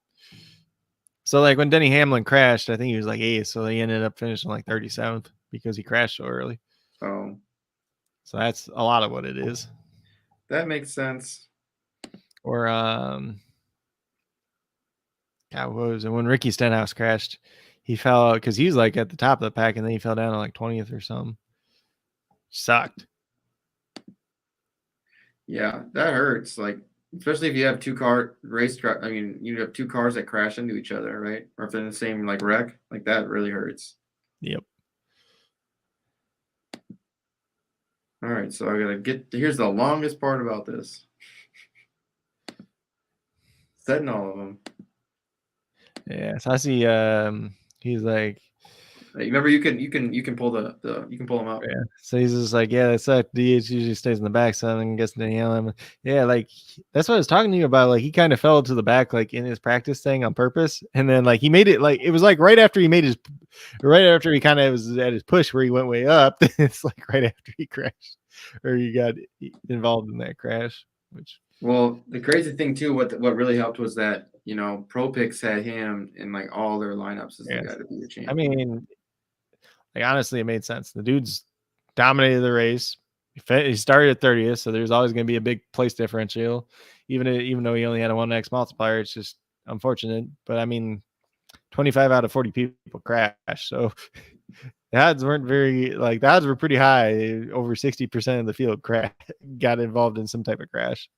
So like when Denny Hamlin crashed, I think he was like 8th. So he ended up finishing like 37th because he crashed so early. Oh, so that's a lot of what it is. That makes sense. Or God, what was it? When Ricky Stenhouse crashed, he fell out because he was like at the top of the pack, and then he fell down to like 20th or something. Sucked. Yeah, that hurts. Like, especially if you have you have 2 cars that crash into each other, right? Or if they're in the same like wreck, like that really hurts. Yep. All right, so I gotta here's the longest part about this. Setting all of them. Yeah, so I see he's like, remember you can pull you can pull them up. Yeah. So he's just like, yeah, that's like DH usually stays in the back, so I'm guessing Danielle. Yeah, like that's what I was talking to you about. Like he kind of fell to the back like in his practice thing on purpose. And then like he made it like it was like right after he kind of was at his push where he went way up. It's like right after he crashed or he got involved in that crash, well, the crazy thing too, what really helped was that Pro Picks had him in like all their lineups as the guy to be the champion. I mean, like honestly, it made sense. The dude's dominated the race. He started at 30th, so there's always going to be a big place differential, even though he only had a 1x multiplier. It's just unfortunate, but I mean, 25 out of 40 people crashed, so the odds weren't the odds were pretty high. Over 60% of the field got involved in some type of crash.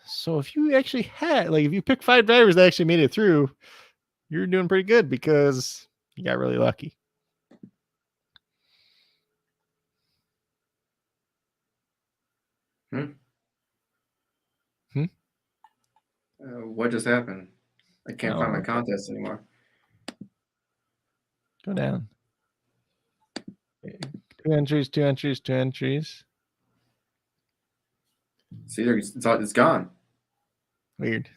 So if you actually if you pick 5 drivers that actually made it through, you're doing pretty good because you got really lucky. What just happened? I can't find my contest anymore. Go down. 2 entries, 2 entries, 2 entries. See, it's gone. Weird.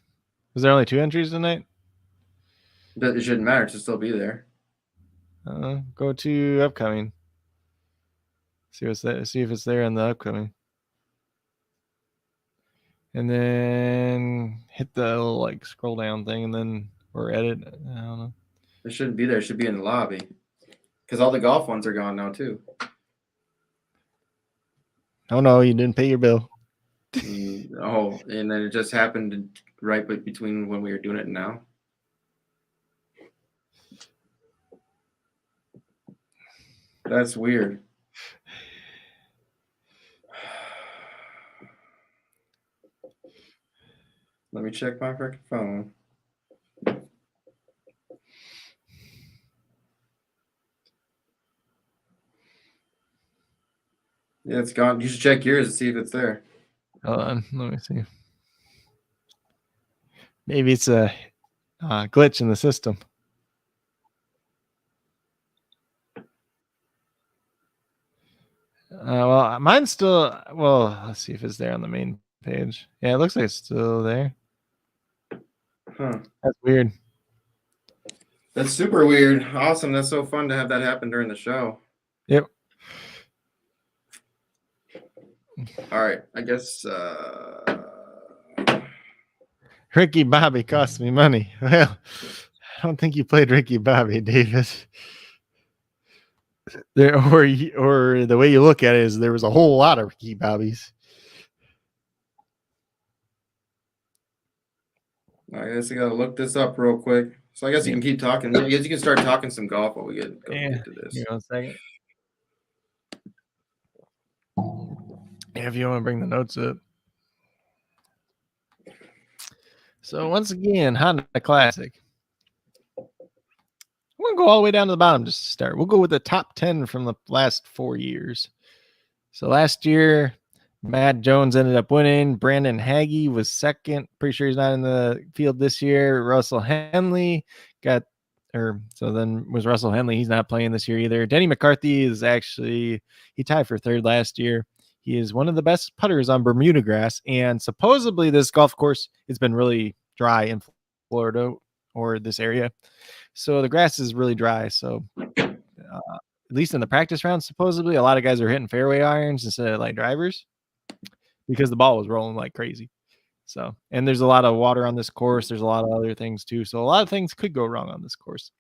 Was there only 2 entries tonight? It shouldn't matter. It should still be there. Go to upcoming. See if it's there in the upcoming. And then hit the little scroll down thing, and then or edit. I don't know. It shouldn't be there. It should be in the lobby because all the golf ones are gone now too. Oh no, you didn't pay your bill. Oh, and then it just happened right between when we were doing it and now. That's weird. Let me check my freaking phone. Yeah, it's gone. You should check yours and see if it's there. Hold on, let me see. Maybe it's a glitch in the system. Well, mine's still. Well, let's see if it's there on the main page. Yeah, it looks like it's still there. Huh. That's weird. That's super weird. Awesome. That's so fun to have that happen during the show. Yep. All right. I guess Ricky Bobby cost me money. Well, I don't think you played Ricky Bobby, David. There, or the way you look at it is there was a whole lot of Ricky Bobbies. I guess I gotta look this up real quick. So I guess you can keep talking. I guess you can start talking some golf while we get to this. Hang on a second. If you want to bring the notes up. So once again, Honda Classic. I'm going to go all the way down to the bottom just to start. We'll go with the top 10 from the last 4 years. So last year, Matt Jones ended up winning. Brandon Hagee was second. Pretty sure he's not in the field this year. Russell Henley was Russell Henley. He's not playing this year either. Denny McCarthy is he tied for third last year. He is one of the best putters on Bermuda grass. And supposedly this golf course has been really dry in Florida or this area. So the grass is really dry. So at least in the practice round, supposedly a lot of guys are hitting fairway irons instead of like drivers because the ball was rolling like crazy. So, and there's a lot of water on this course. There's a lot of other things too. So a lot of things could go wrong on this course.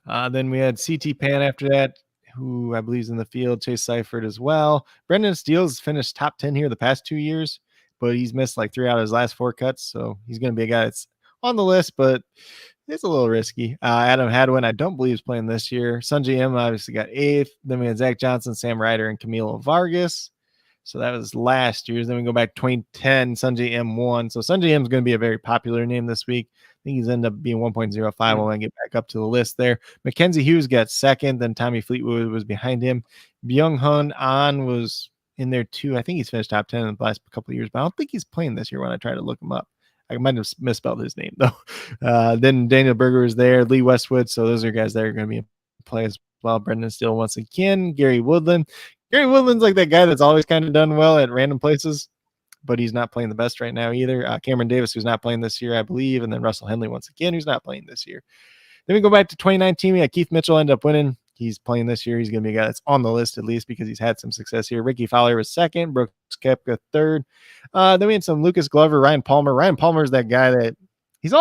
Then we had CT Pan after that, who I believe is in the field. Chase Seifert as well. Brendan Steele's finished top 10 here the past 2 years, but he's missed like 3 out of his last 4 cuts. So he's going to be a guy that's on the list, but it's a little risky. Adam Hadwin, I don't believe is playing this year. Sunji M obviously got 8th. Then we had Zach Johnson, Sam Ryder, and Camilo Vargas. So that was last year's. Then we go back to 2010, Sunji M won. So Sunji M is going to be a very popular name this week. I think he's ended up being 1.05 when I get back up to the list there. Mackenzie Hughes got second. Then Tommy Fleetwood was behind him. Byung-Hun An was in there too. I think he's finished top 10 in the last couple of years, but I don't think he's playing this year when I try to look him up. I might have misspelled his name, though. Then Daniel Berger was there, Lee Westwood. So those are guys that are going to be in play as well. Brendan Steele once again. Gary Woodland. Gary Woodland's like that guy that's always kind of done well at random places, but he's not playing the best right now either. Cameron Davis, who's not playing this year, I believe. And then Russell Henley once again, who's not playing this year. Then we go back to 2019. We had Keith Mitchell end up winning. He's playing this year. He's going to be a guy that's on the list at least because he's had some success here. Ricky Fowler was second. Brooks Koepka third. Then we had some Lucas Glover, Ryan Palmer. Ryan Palmer is that guy that he's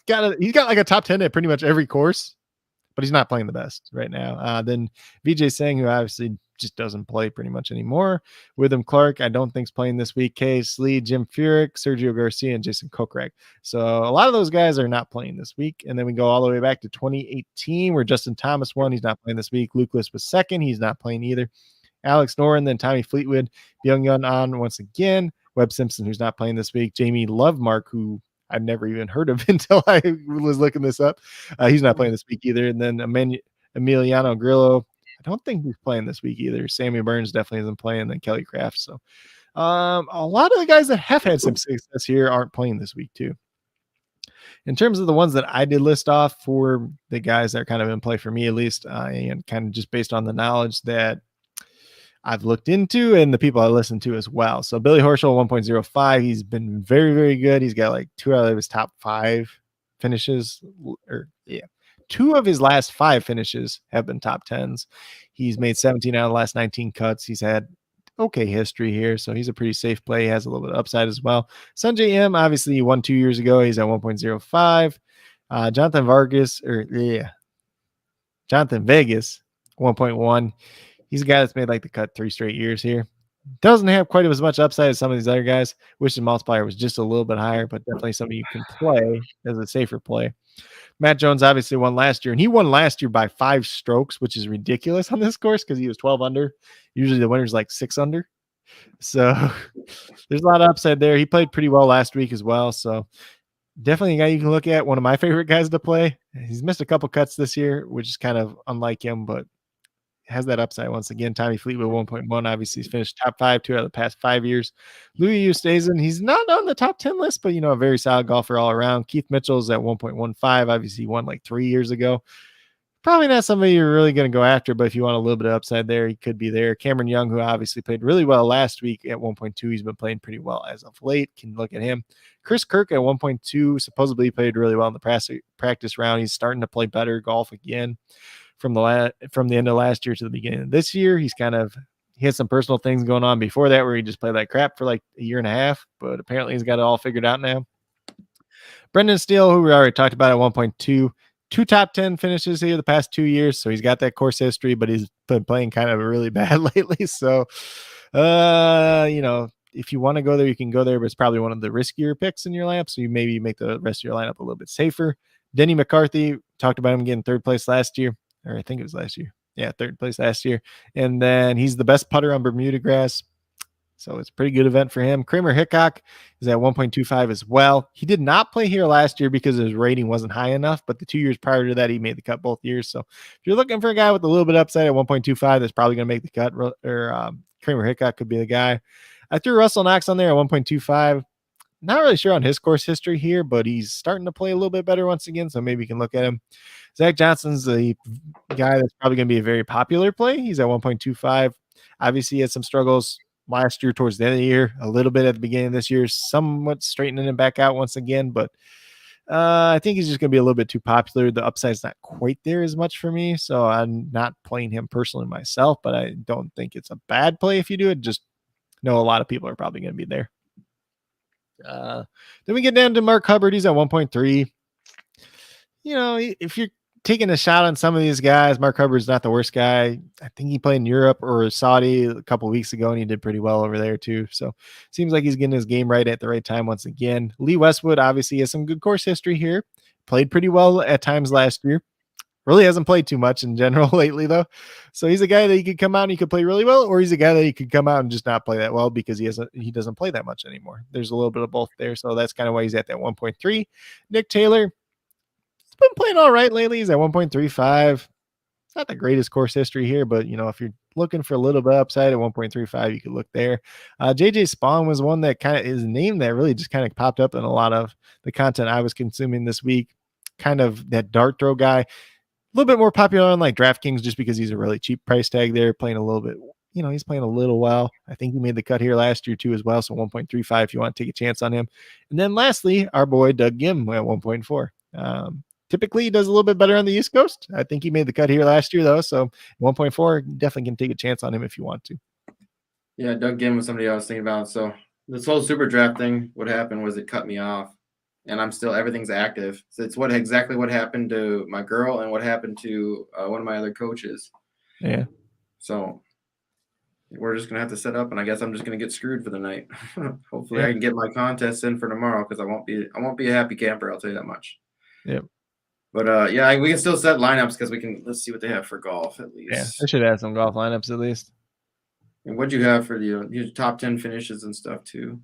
got like a top 10 at pretty much every course, but he's not playing the best right now. Then Vijay Singh, who obviously just doesn't play pretty much anymore. Witham Clark, I don't think's playing this week. Case Lee, Jim Furyk, Sergio Garcia, and Jason Kokrak. So a lot of those guys are not playing this week. And then we go all the way back to 2018 where Justin Thomas won. He's not playing this week. Luke List was second. He's not playing either. Alex Noren, then Tommy Fleetwood, Byung-Hun An once again. Webb Simpson, who's not playing this week. Jamie Lovemark, who I've never even heard of until I was looking this up. He's not playing this week either. And then Emiliano Grillo, I don't think he's playing this week either. Sammy Burns definitely isn't playing. And then Kelly Craft. So a lot of the guys that have had some success here aren't playing this week too. In terms of the ones that I did list off for the guys that are kind of in play for me, at least, and kind of just based on the knowledge that I've looked into and the people I listen to as well. So Billy Horschel 1.05, he's been very, very good. He's got like 2 out of his top 5 finishes, 2 of his last 5 finishes have been top 10s. He's made 17 out of the last 19 cuts. He's had okay history here, so he's a pretty safe play. He has a little bit of upside as well. Sanjay M, obviously, he won 2 years ago. He's at 1.05. Jonathan Vegas, 1.1. He's a guy that's made like the cut 3 straight years here. Doesn't have quite as much upside as some of these other guys. Wish the multiplier was just a little bit higher, but definitely something you can play as a safer play. Matt Jones obviously won last year, and he won last year by 5 strokes, which is ridiculous on this course because he was 12 under. Usually the winner's like 6 under. So there's a lot of upside there. He played pretty well last week as well. So definitely a guy you can look at. One of my favorite guys to play. He's missed a couple cuts this year, which is kind of unlike him, but has that upside once again. Tommy Fleetwood 1.1. Obviously, he's finished top 5 2 out of the past 5 years. Louis Oosthuizen, he's not on the top 10 list, but a very solid golfer all around. Keith Mitchell's at 1.15. Obviously, he won like 3 years ago. Probably not somebody you're really going to go after, but if you want a little bit of upside there, he could be there. Cameron Young, who obviously played really well last week at 1.2. He's been playing pretty well as of late. Can look at him. Chris Kirk at 1.2. Supposedly played really well in the practice round. He's starting to play better golf again. From the end of last year to the beginning of this year, he had some personal things going on before that where he just played like crap for like a year and a half, but apparently he's got it all figured out now. Brendan Steele, who we already talked about at 1.2, 2 top 10 finishes here the past 2 years. So he's got that course history, but he's been playing kind of really bad lately. So, you know, if you want to go there, you can go there, but it's probably one of the riskier picks in your lineup. So you maybe make the rest of your lineup a little bit safer. Denny McCarthy, talked about him getting 3rd place last year, or I think it was last year. Yeah, 3rd place last year. And then he's the best putter on Bermuda grass. So it's a pretty good event for him. Kramer Hickok is at 1.25 as well. He did not play here last year because his rating wasn't high enough, but the 2 years prior to that, he made the cut both years. So if you're looking for a guy with a little bit of upside at 1.25, that's probably going to make the cut, or Kramer Hickok could be the guy. I threw Russell Knox on there at 1.25. Not really sure on his course history here, but he's starting to play a little bit better once again, so maybe you can look at him. Zach Johnson's the guy that's probably going to be a very popular play. He's at 1.25. Obviously, he had some struggles last year towards the end of the year, a little bit at the beginning of this year, somewhat straightening him back out once again, but I think he's just going to be a little bit too popular. The upside's not quite there as much for me, so I'm not playing him personally myself, but I don't think it's a bad play if you do it. Just know a lot of people are probably going to be there. Then we get down to Mark Hubbard. He's at 1.3. You know, if you're taking a shot on some of these guys, Mark Hubbard's not the worst guy. I think he played in Europe or Saudi a couple of weeks ago, and he did pretty well over there too. So seems like he's getting his game right at the right time once again. Lee Westwood obviously has some good course history here. Played pretty well at times last year. Really hasn't played too much in general lately, though. So he's a guy that he could come out and he could play really well, or he's a guy that he could come out and just not play that well because he doesn't play that much anymore. There's a little bit of both there. So that's kind of why he's at that 1.3. Nick Taylor, he's been playing all right lately. He's at 1.35. It's not the greatest course history here, but, you know, if you're looking for a little bit upside at 1.35, you could look there. JJ Spawn was one that kind of is a name that really just kind of popped up in a lot of the content I was consuming this week. Kind of that dart throw guy. A little bit more popular on like DraftKings just because he's a really cheap price tag there, playing a little bit, you know, he's playing a little well. I think he made the cut here last year too as well. So 1.35 if you want to take a chance on him. And then lastly, our boy Doug Gim at 1.4. Typically he does a little bit better on the East Coast. I think he made the cut here last year though. So 1.4, definitely can take a chance on him if you want to. Yeah, Doug Gim was somebody I was thinking about. So this whole super draft thing, what happened was it cut me off. And I'm still, everything's active. So it's exactly what happened to my girl and what happened to one of my other coaches. Yeah. So we're just going to have to set up, and I guess I'm just going to get screwed for the night. Hopefully I can get my contest in for tomorrow because I won't be a happy camper. I'll tell you that much. Yep. But yeah, we can still set lineups because let's see what they have for golf at least. Yeah, they should have some golf lineups at least. And what'd you have for your top 10 finishes and stuff too?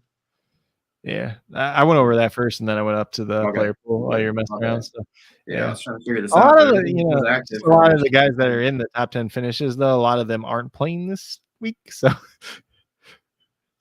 Yeah, I went over that first, and then I went up to the player pool while you're messing around. So, yeah, I was trying to figure this out. A lot of the guys that are in the top 10 finishes, though, a lot of them aren't playing this week. So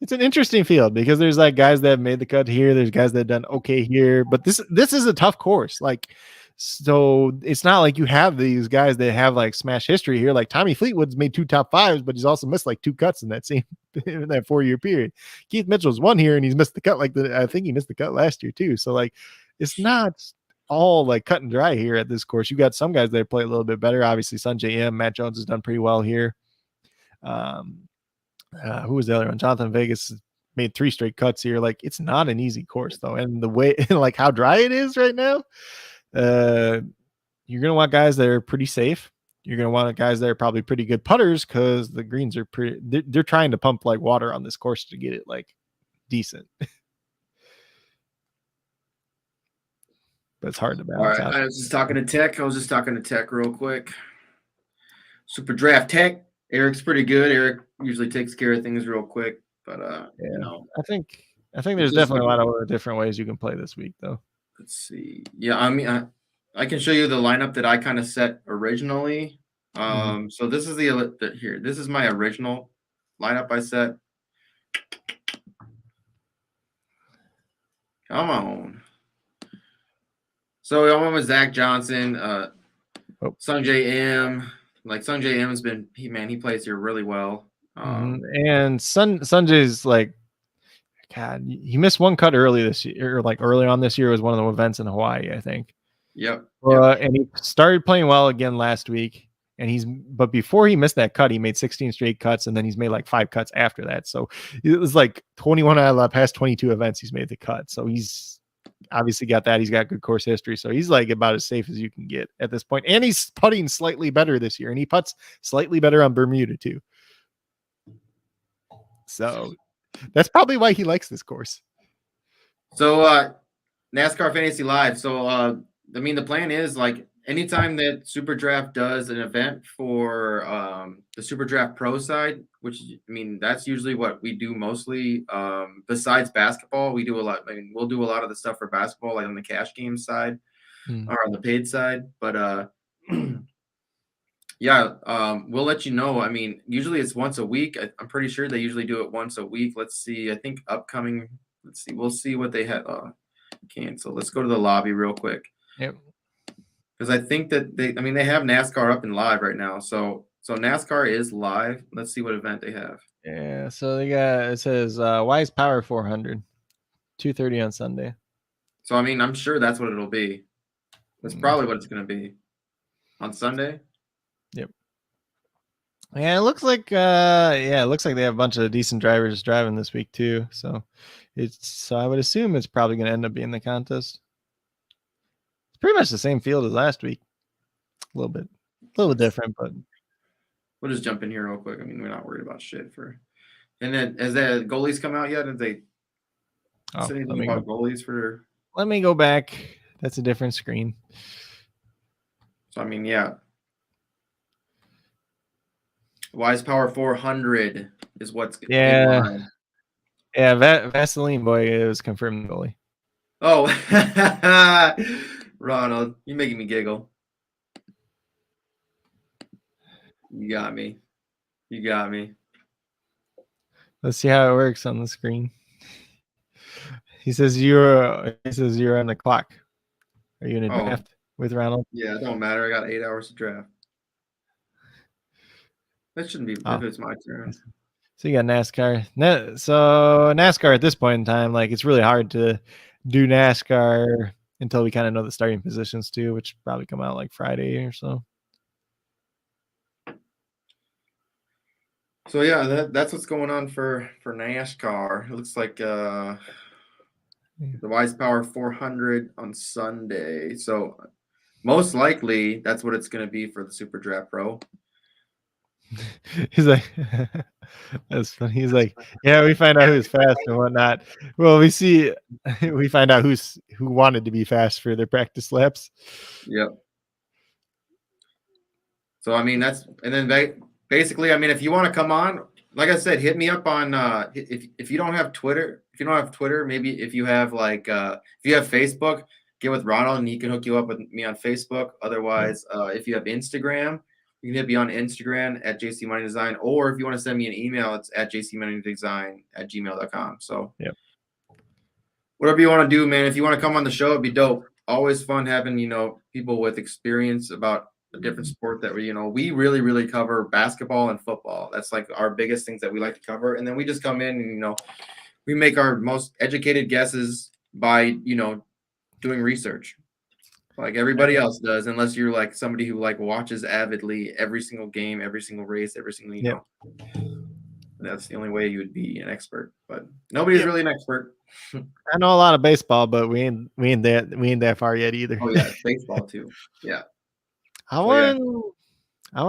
it's an interesting field because there's like guys that have made the cut here. There's guys that have done okay here, but this is a tough course. Like, so it's not like you have these guys that have like smash history here. Like Tommy Fleetwood's made 2 top 5s, but he's also missed like 2 cuts in that same in that 4-year period. Keith Mitchell's won here and he's missed the cut. I think he missed the cut last year too. So like, it's not all like cut and dry here at this course. You got some guys that play a little bit better. Obviously, Sanjay M. Matt Jones has done pretty well here. Who was the other one? Jonathan Vegas made 3 straight cuts here. Like, it's not an easy course though, and the way like how dry it is right now. You're gonna want guys that are pretty safe. You're gonna want guys that are probably pretty good putters because the greens are pretty. They're trying to pump like water on this course to get it like decent. But it's hard to balance out. I was just talking to Tech real quick. SuperDraft Tech. Eric's pretty good. Eric usually takes care of things real quick, but you know, I think there's definitely a lot of different ways you can play this week though. Let's see. Yeah, I mean, I can show you the lineup that I kind of set originally. So this is this is my original lineup I set. Come on. So I went with Zach Johnson, Sanjay M. Like Sanjay M has been he plays here really well. And Sanjay's like, God, he missed 1 cut early this year, or like early on this year was one of the events in Hawaii, I think. Yep. And he started playing well again last week. But before he missed that cut, he made 16 straight cuts, and then he's made like 5 cuts after that. So it was like 21 out of the past 22 events he's made the cut. So obviously got that. He's got good course history, so he's like about as safe as you can get at this point. And he's putting slightly better this year, and he putts slightly better on Bermuda too. So that's probably why he likes this course. So NASCAR Fantasy Live. So I mean, the plan is like anytime that SuperDraft does an event for the SuperDraft Pro side, which I mean, that's usually what we do mostly. Besides basketball, we do a lot. I mean, we'll do a lot of the stuff for basketball, like on the cash game side or on the paid side. But yeah, we'll let you know. I mean, usually it's once a week. I'm pretty sure they usually do it once a week. Let's see. I think upcoming. Let's see. We'll see what they have. Cancel. Let's go to the lobby real quick. Yep. Because I think that they have NASCAR up and live right now. So NASCAR is live. Let's see what event they have. Yeah. So they got, it says Wise Power 400, 2:30 on Sunday. So I mean, I'm sure that's what it'll be. That's probably what it's going to be on Sunday. Yep. Yeah, it looks like they have a bunch of decent drivers driving this week too. So I would assume it's probably going to end up being the contest. It's pretty much the same field as last week. A little bit different, but we'll just jump in here real quick. I mean, we're not worried about shit for. And then, has the goalies come out yet? Did they say anything about goalies for? Let me go back. That's a different screen. So I mean, yeah. Wise Power 400 is what's Yeah, Vaseline boy is confirmed goalie. Oh, Ronald, you're making me giggle. You got me. Let's see how it works on the screen. He says you're on the clock. Are you in a draft with Ronald? Yeah, it don't matter. I got 8 hours to draft. That shouldn't be if it's my turn. So you got NASCAR. So NASCAR at this point in time, like it's really hard to do NASCAR until we kind of know the starting positions too, which probably come out like Friday or so. So yeah, that's what's going on for NASCAR. It looks like the Wise Power 400 on Sunday. So most likely that's what it's going to be for the SuperDraft Pro. He's like, that's funny. He's like, yeah, we find out who's fast and whatnot. Well, we find out who wanted to be fast for their practice laps. Yep. So I mean, and then basically, I mean, if you want to come on, like I said, hit me up on if you don't have Twitter, maybe if you have if you have Facebook, get with Ronald and he can hook you up with me on Facebook. Otherwise, if you have Instagram, you can hit me on Instagram at JCMoneyDesign, or if you want to send me an email, it's at jcmoneydesign@gmail.com. So whatever you want to do, man. If you want to come on the show, it'd be dope. Always fun having, people with experience about a different sport that we really, really cover basketball and football. That's like our biggest things that we like to cover. And then we just come in and, we make our most educated guesses by, doing research. Like everybody else does, unless you're like somebody who watches avidly every single game, every single race, every single, That's the only way you would be an expert. But nobody's really an expert. I know a lot of baseball, but we ain't that far yet either. Oh yeah, baseball too. Yeah. I won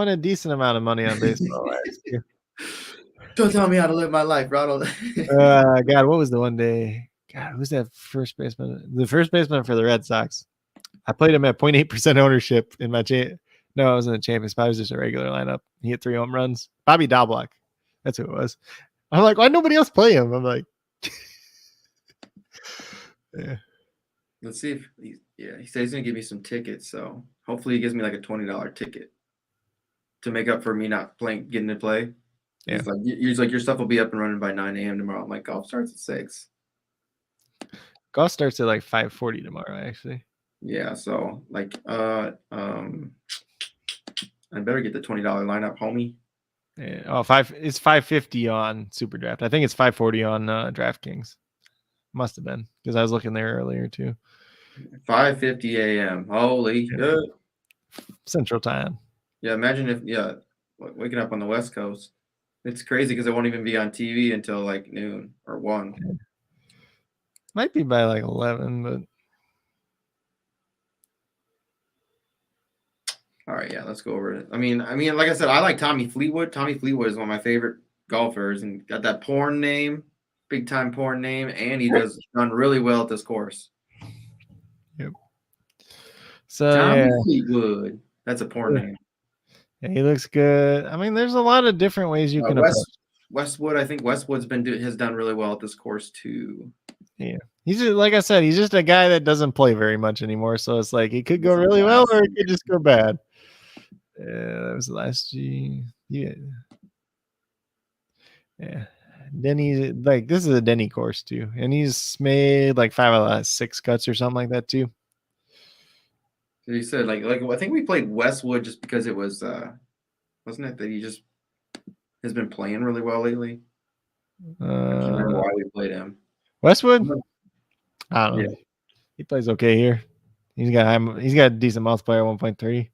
a decent amount of money on baseball last year. Don't tell me how to live my life, Ronald. God, what was the one day? God, who's that first baseman? The first baseman for the Red Sox. I played him at 0.8% ownership in my No, I wasn't a champion. I was just a regular lineup. He hit 3 home runs. Bobby Doblock. That's who it was. I'm like, why nobody else play him? I'm like, yeah. Let's see if he said he's gonna give me some tickets. So hopefully he gives me like a $20 ticket to make up for me not getting to play. Yeah. He's like, your stuff will be up and running by 9 a.m. tomorrow. I'm like, golf starts at 6. Golf starts at like 5:40 tomorrow, actually. Yeah, so I better get the $20 lineup, homie. Yeah. It's 5:50 on SuperDraft. I think it's 5:40 on DraftKings. Must have been because I was looking there earlier too. 5:50 a.m. Holy good. Central Time. Yeah, imagine waking up on the West Coast. It's crazy because it won't even be on TV until like noon or 1. Might be by like 11, but All right, yeah, let's go over it. I mean, like I said, I like Tommy Fleetwood. Tommy Fleetwood is one of my favorite golfers, and got that porn name, big time porn name, and he does run really well at this course. Yep. So Tommy Fleetwood, that's a porn name. Yeah, he looks good. I mean, there's a lot of different ways you can approach. Westwood, I think Westwood's has done really well at this course too. Yeah, he's just, like I said, he's just a guy that doesn't play very much anymore. So it's like it could go really well or it could just go bad. That was the last G. Yeah. Denny, like this is a Denny course too, and he's made like 5 out of 6 cuts or something like that too. So you said like I think we played Westwood just because it was wasn't it that he just has been playing really well lately? I can't remember why we played him. Westwood? I don't know. Yeah. He plays okay here. He's got a decent multiplier 1.3.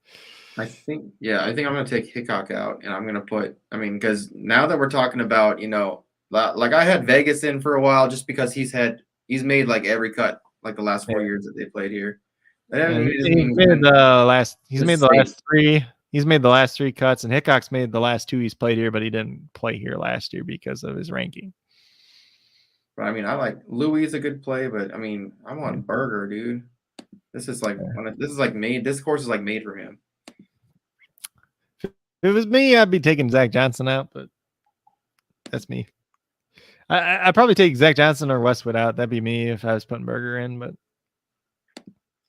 I think I'm gonna take Hickok out, and I'm gonna put. I mean, because now that we're talking about, like I had Vegas in for a while just because he's made like every cut like the last 4 years that they played here. He's made the last 3 cuts, and Hickok's made the last 2 he's played here, but he didn't play here last year because of his ranking. But I mean, I like Louis a good play, but I mean, I'm on Berger, dude. This course is like made for him. If it was me, I'd be taking Zach Johnson out, but that's me. I'd probably take Zach Johnson or Westwood out. That'd be me if I was putting Berger in, but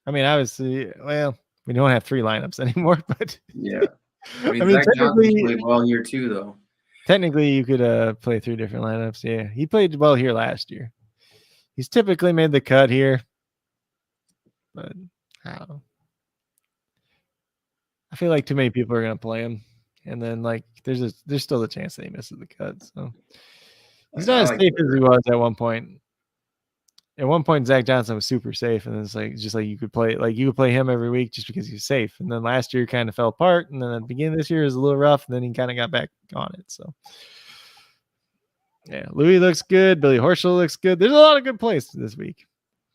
I mean, obviously, well, we don't have 3 lineups anymore, but yeah. I mean Zach Johnson played well here too, though. Technically, you could play 3 different lineups. Yeah, he played well here last year. He's typically made the cut here, but I don't know. I feel like too many people are going to play him, and then like there's still the chance that he misses the cut. So he's not as safe as he was at one point. At one point, Zach Johnson was super safe, and it's like just like you could play him every week just because he's safe. And then last year kind of fell apart, and then at the beginning of this year was a little rough, and then he kind of got back on it. So yeah, Louis looks good. Billy Horschel looks good. There's a lot of good plays this week,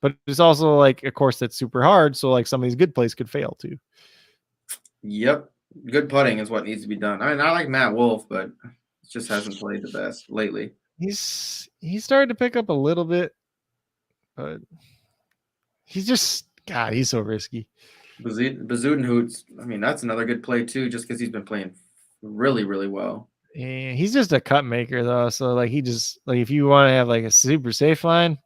but it's also like a course that's super hard. So like some of these good plays could fail too. Yep, good putting is what needs to be done. I mean, I like Matt Wolff, but it just hasn't played the best lately. He's started to pick up a little bit. But he's just, God, he's so risky. Bazudenhoots, I mean, that's another good play too, just because he's been playing really, really well. Yeah, he's just a cut maker though. So like he just like if you want to have like a super safe line,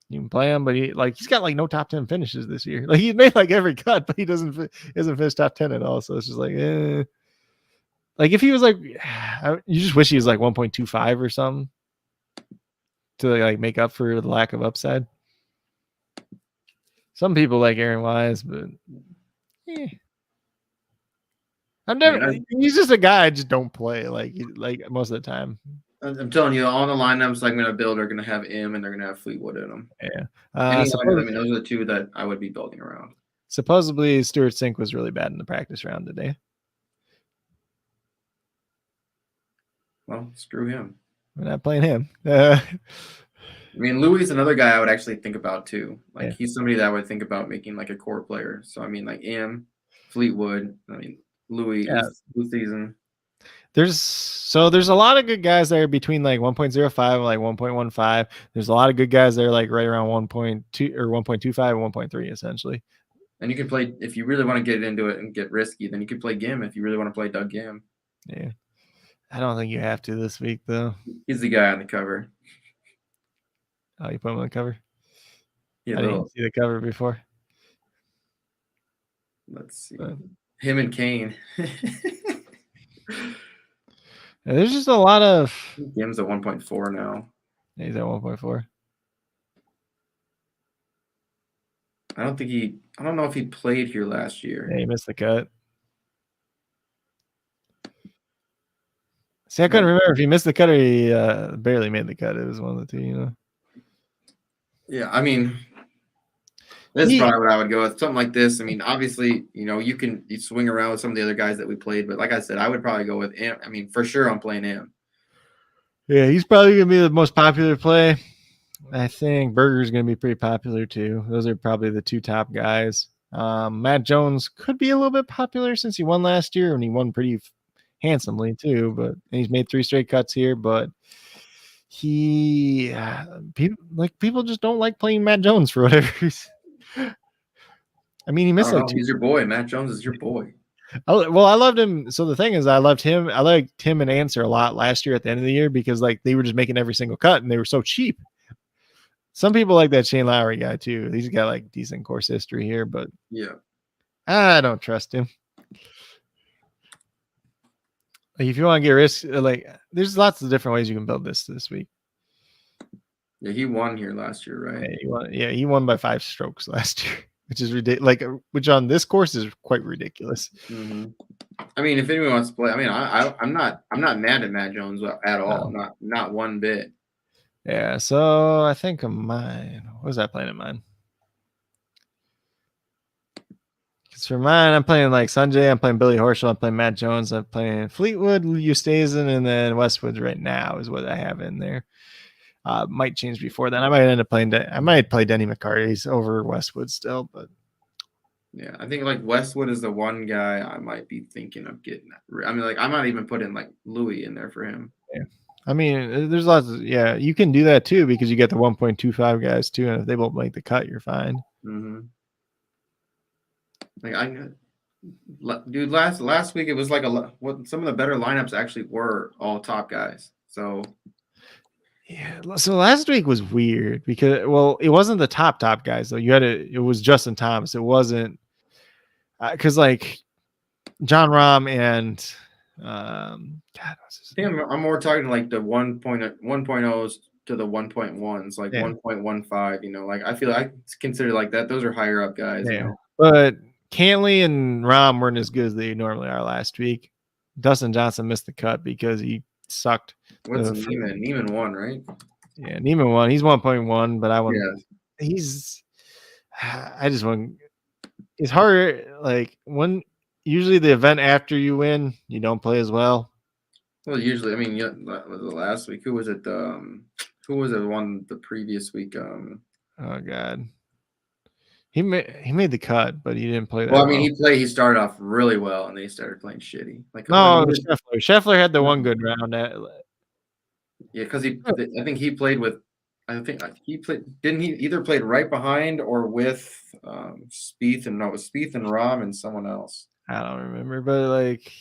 you can play him. But he's got like no top 10 finishes this year. Like he's made like every cut, but he hasn't finished top 10 at all. So it's just like, like if he was like, you just wish he was like 1.25 or something to like make up for the lack of upside. Some people like Aaron Wise, but he's just a guy I just don't play like most of the time. I'm telling you, all the lineups I'm going to build are going to have him, and they're going to have Fleetwood in them. Yeah. Those are the 2 that I would be building around. Supposedly, Stuart Sink was really bad in the practice round today. Well, screw him. We're not playing him. I mean, Louis is another guy I would actually think about too. Like he's somebody that I would think about making like a core player. So I mean, like Fleetwood. I mean, Louis this season. There's a lot of good guys there between like 1.05 and like 1.15. There's a lot of good guys there like right around 1.2 or 1.25 and 1.3 essentially. And you can play if you really want to get into it and get risky. Then you can play Gim if you really want to play Doug Gim. Yeah, I don't think you have to this week though. He's the guy on the cover. Oh, you put him on the cover? Yeah, I didn't see the cover before. Let's see. Him and Kane. There's just a lot of. Gim's at 1.4 now. Yeah, he's at 1.4. I don't know if he played here last year. Yeah, he missed the cut. See, I couldn't remember if he missed the cut or he barely made the cut. It was one of the 2, Yeah, I mean, this is probably what I would go with. Something like this. I mean, obviously, you swing around with some of the other guys that we played, but like I said, I would probably go with him. I mean, for sure, I'm playing him. Yeah, he's probably going to be the most popular play. I think Berger's going to be pretty popular too. Those are probably the 2 top guys. Matt Jones could be a little bit popular since he won last year, and he won pretty handsomely too. But he's made 3 straight cuts here. But people just don't like playing Matt Jones for whatever reason. I mean, he missed he's your boy. Matt Jones is your boy. Well, I loved him. So the thing is, I liked him and Answer a lot last year at the end of the year because like they were just making every single cut and they were so cheap. Some people like that Shane Lowry guy too. He's got like decent course history here, but yeah, I don't trust him. Like if you want to get risk, like there's lots of different ways you can build this week. Yeah, he won here last year, right? He won by 5 strokes last year, which is ridiculous. Which on this course is quite ridiculous. Mm-hmm. I mean, if anyone wants to play, I mean, I'm not mad at Matt Jones at all. No. Not one bit. Yeah, so I think of mine. What was I playing in mine? Because for mine, I'm playing like Sanjay, I'm playing Billy Horschel, I'm playing Matt Jones, I'm playing Fleetwood, Eustason, and then Westwood right now is what I have in there. Might change before then. I might end up playing. I might play Denny McCarty's over Westwood still, but yeah, I think like Westwood is the one guy I might be thinking of getting. I mean, like I might even put in like Louis in there for him. Yeah. I mean, there's lots of, you can do that too because you get the 1.25 guys too, and if they both make the cut, you're fine. Mm-hmm. Like dude, last week it was like what some of the better lineups actually were all top guys. So yeah, so last week was weird because it wasn't the top guys though. It was Justin Thomas. It wasn't because like John Rahm and God, I'm more talking like the 1.0s to the 1.1s, like 1.15. You know, like I feel like I consider like that. Those are higher up guys. Yeah, you know? But Cantley and Rahm weren't as good as they normally are last week. Dustin Johnson missed the cut because he sucked. What's Neiman? Neiman won, right? Yeah, Neiman won. He's 1.1, but I won. Yeah. I just want. It's hard. Like usually the event after you win, you don't play as well. Well, usually, I mean, was it last week? Who was it? Who was it? Won the previous week? Oh God. He made the cut, but he didn't play that. Well, I mean, he started off really well, and then he started playing shitty. Like no, Scheffler had the one good round. Yeah, because I think he played with. I think he played. Didn't he either played right behind or with Spieth and Rahm and someone else. I don't remember, but like,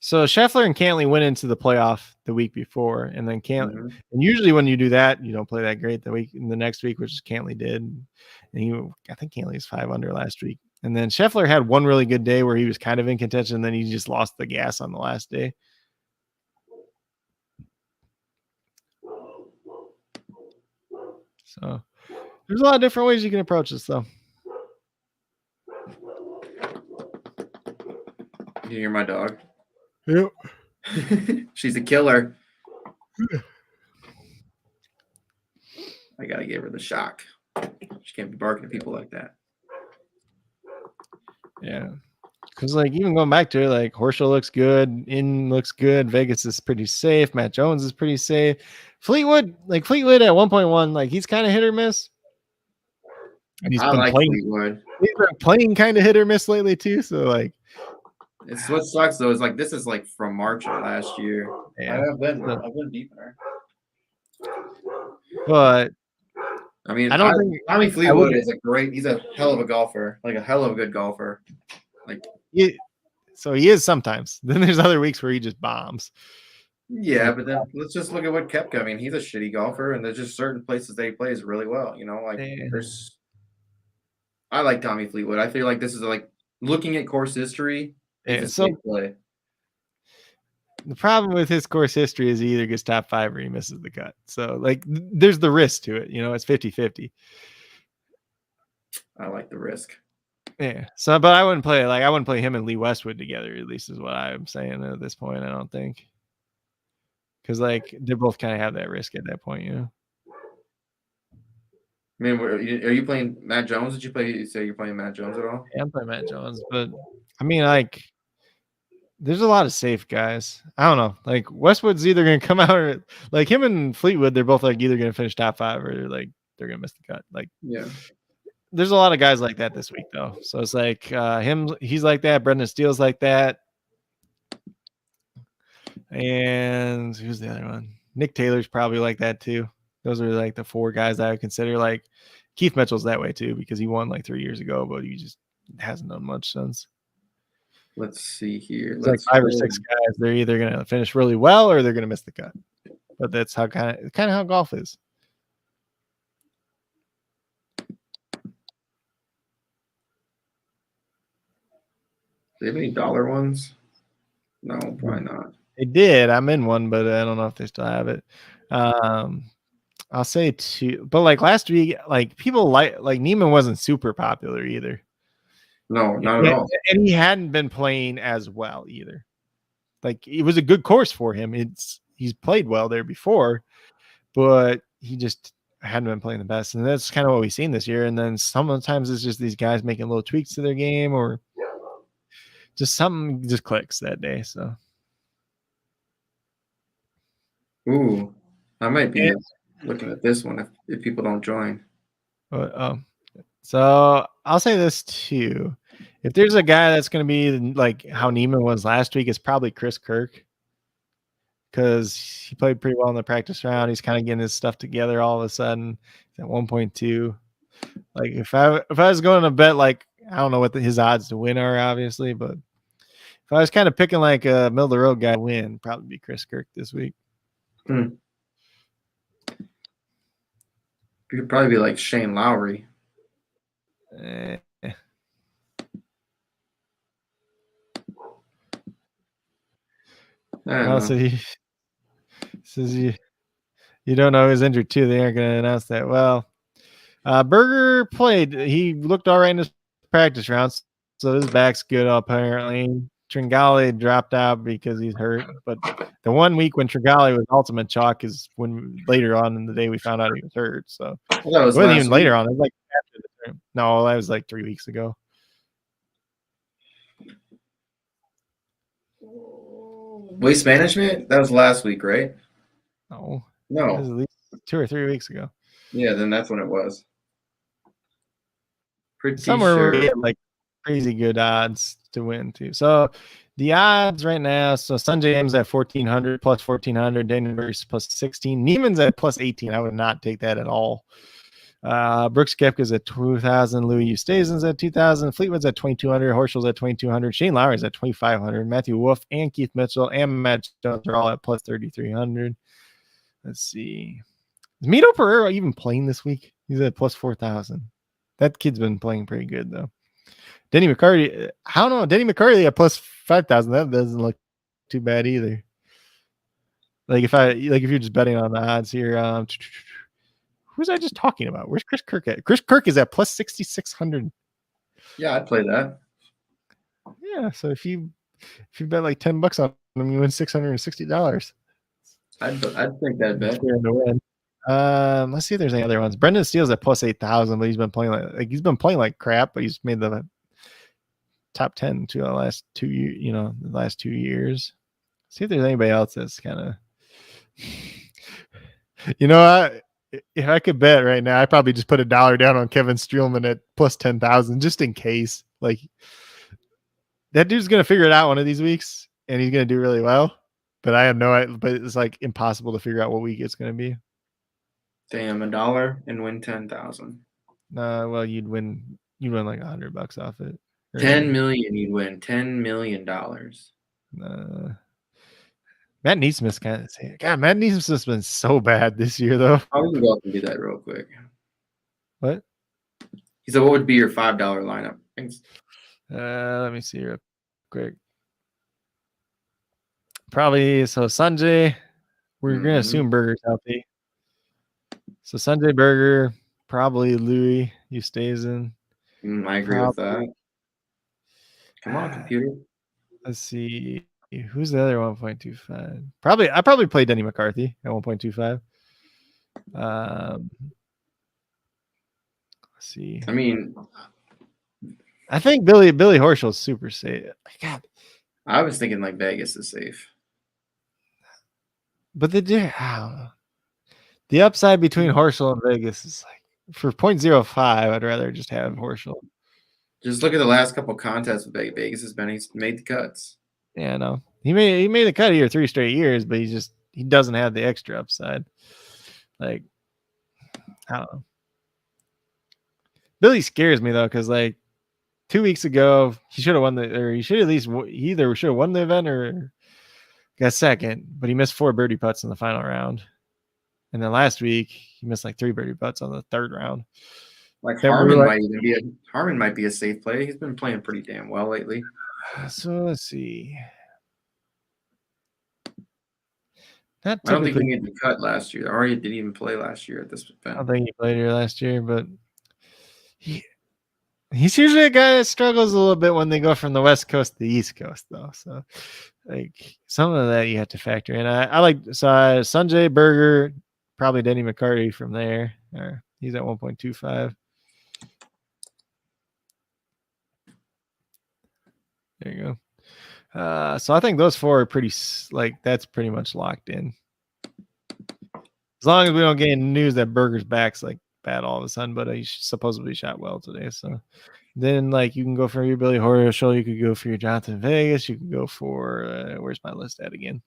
so Scheffler and Cantley went into the playoff the week before, and then Cantley. Mm-hmm. And usually when you do that, you don't play that great the next week, which Cantley did. And I think Cantley was 5 under last week. And then Scheffler had one really good day where he was kind of in contention, and then he just lost the gas on the last day. So there's a lot of different ways you can approach this, though. You hear my dog? Yep. She's a killer. I gotta give her the shock. She can't be barking at people like that. Yeah. Because, like, even going back to it, like, Horschel looks good. In looks good. Vegas is pretty safe. Matt Jones is pretty safe. Fleetwood at 1.1, like, he's kind of hit or miss. And he's been playing. Fleetwood. He's been playing kind of hit or miss lately, too. So, like, it's what sucks, though, is, like, this is, like, from March of last year. Yeah. I've been deep there. But I mean, I don't think Tommy Fleetwood is he's a hell of a golfer, like a hell of a good golfer. Like, so he is sometimes. Then there's other weeks where he just bombs. Yeah, but then let's just look at what Koepka. I mean, he's a shitty golfer, and there's just certain places that he plays really well. You know, like I like Tommy Fleetwood. I feel like this is like looking at course history. So play. The problem with his course history is he either gets top 5 or he misses the cut. So, like, there's the risk to it. You know, it's 50-50. I like the risk. Yeah. So, but I wouldn't play him and Lee Westwood together, at least is what I'm saying at this point, I don't think. Because, like, they both kind of have that risk at that point, you know? I mean, are you playing Matt Jones? Did you say you're playing Matt Jones at all? Yeah, I'm playing Matt Jones. But, I mean, like, there's a lot of safe guys. I don't know. Like, Westwood's either going to come out or, like, him and Fleetwood, they're both, like, either going to finish top 5 or, like, they're going to miss the cut. Like, yeah. there's a lot of guys like that this week though. So it's like he's like that. Brendan Steele's like that. And who's the other one? Nick Taylor's probably like that too. Those are like the 4 guys that I would consider. Like Keith Mitchell's that way too because he won like 3 years ago, but he just hasn't done much since. Let's see here. It's like 5 or 6 guys. They're either going to finish really well or they're going to miss the cut. But that's how kind of how golf is. Do they have any dollar ones? No, probably not. They did. I'm in one, but I don't know if they still have it. I'll say 2. But like last week, like people like Neiman wasn't super popular either. No, not at all. And he hadn't been playing as well either. Like it was a good course for him. He's played well there before, but he just hadn't been playing the best. And that's kind of what we've seen this year. And then sometimes it's just these guys making little tweaks to their game or just something just clicks that day. So ooh, I might be looking at this one if people don't join. So I'll say this too. If there's a guy that's going to be like how Neiman was last week, it's probably Chris Kirk because he played pretty well in the practice round. He's kind of getting his stuff together all of a sudden. He's at 1.2. Like if I was going to bet, like I don't know what his odds to win are, obviously, but if I was kind of picking like a middle of the road guy to win, probably be Chris Kirk this week. You could probably be like Shane Lowry. Also, he says you don't know who's injured too. They aren't going to announce that. Well, Berger played. He looked all right in his practice rounds, so his back's good apparently. Tringale dropped out because he's hurt, but the 1 week when Tringale was ultimate chalk is when later on in the day we found out he was hurt. So it wasn't even later on. It was like after the term. No, that was like 3 weeks ago. Waste management? That was last week, right? No. No. It was at least 2 or 3 weeks ago. Yeah, then that's when it was. Pretty somewhere sure. where we had like crazy good odds to win too. So the odds right now, so Sanjay M's at 1400 plus 1400, Daniel Burris plus 16, Neiman's at plus 18. I would not take that at all. Brooks Koepka's at 2,000, Louis Oosthuizen's at 2,000, Fleetwood's at 2,200, Horschel's at 2,200, Shane Lowry's at 2,500, Matthew Wolff and Keith Mitchell and Matt Jones are all at plus 3,300. Let's see. Is Mito Pereira even playing this week? He's at plus 4,000. That kid's been playing pretty good though. Denny McCarty, I don't know. Denny McCarty at plus 5,000. That doesn't look too bad either. Like if you're just betting on the odds here, who was I just talking about? Where's Chris Kirk at? Chris Kirk is at plus 6,600. Yeah, I'd play that. Yeah, so if you bet like $10 on him, you win $660. I'd think that bet. Let's see if there's any other ones. Brendan Steele's at plus 8,000, but he's been playing like crap, but he's made the top 10 to the last 2 years. The last 2 years. See if there's anybody else that's kind of. If I could bet right now, I'd probably just put $1 down on Kevin Streelman at plus 10,000 just in case. Like that dude's gonna figure it out one of these weeks, and he's gonna do really well. But I have no idea. But it's like impossible to figure out what week it's gonna be. Damn, $1 and win 10,000. Well, you'd win like $100 off it. 10 million, you'd win $10 million. Matt Neesmith's kind of saying, God, Matt Neesmith has been so bad this year, though. We can go up and do that real quick. What? He said, "What would be your $5 lineup?" Thanks. Let me see real quick. Probably so. Sanjay, we're gonna assume Berger's healthy. So Sanjay Berger, probably Louis Oosthuizen. I agree with that. Come on, computer. Let's see. Who's the other 1.25? I probably play Denny McCarthy at 1.25. Let's see. I mean, I think Billy Horschel's super safe. God. I was thinking like Vegas is safe. But I don't know. The upside between Horschel and Vegas is like for 0.05, I'd rather just have Horschel. Just look at the last couple contests with Vegas has been. He's made the cuts. Yeah, no, he made the cut here 3 straight years, but he doesn't have the extra upside. Like, I don't know. Billy scares me though, because like 2 weeks ago he should have won he should at least either should have won the event or got second, but he missed 4 birdie putts in the final round. And then last week he missed like 3 birdie putts on the 3rd round. Like Harmon might be a safe play. He's been playing pretty damn well lately. So let's see. I don't think he made the cut last year. Or he didn't even play last year at this event. I don't think he played here last year, but he's usually a guy that struggles a little bit when they go from the West Coast to the East Coast, though. So, like, some of that you have to factor in. I like Sanjay Berger, probably Denny McCarty from there. He's at 1.25. There you go. So I think those 4 are pretty, like, that's pretty much locked in. As long as we don't get any news that Berger's back's like bad all of a sudden, but he supposedly shot well today. So then, like, you can go for your Billy Horschel, you could go for your Jonathan Vegas, you could go for where's my list at again?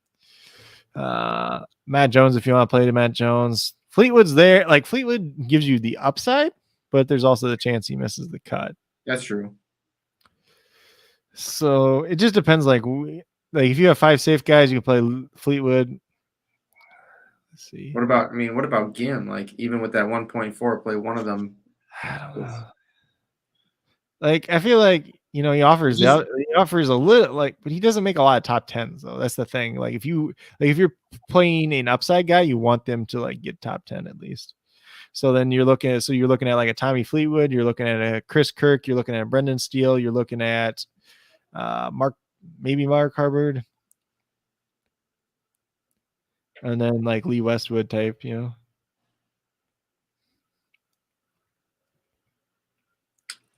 Matt Jones, if you want to play to Matt Jones. Fleetwood's there. Like, Fleetwood gives you the upside, but there's also the chance he misses the cut. That's true. So it just depends. Like if you have 5 safe guys, you can play Fleetwood. Let's see. What about Gim? Like, even with that 1.4, play one of them. I don't know. Like, I feel like, he offers a little, like, but he doesn't make a lot of top 10s though. That's the thing. Like, if you're playing an upside guy, you want them to like get top 10 at least. So then you're looking at like a Tommy Fleetwood, you're looking at a Chris Kirk, you're looking at a Brendan Steele, you're looking at Mark Hubbard, and then like Lee Westwood type,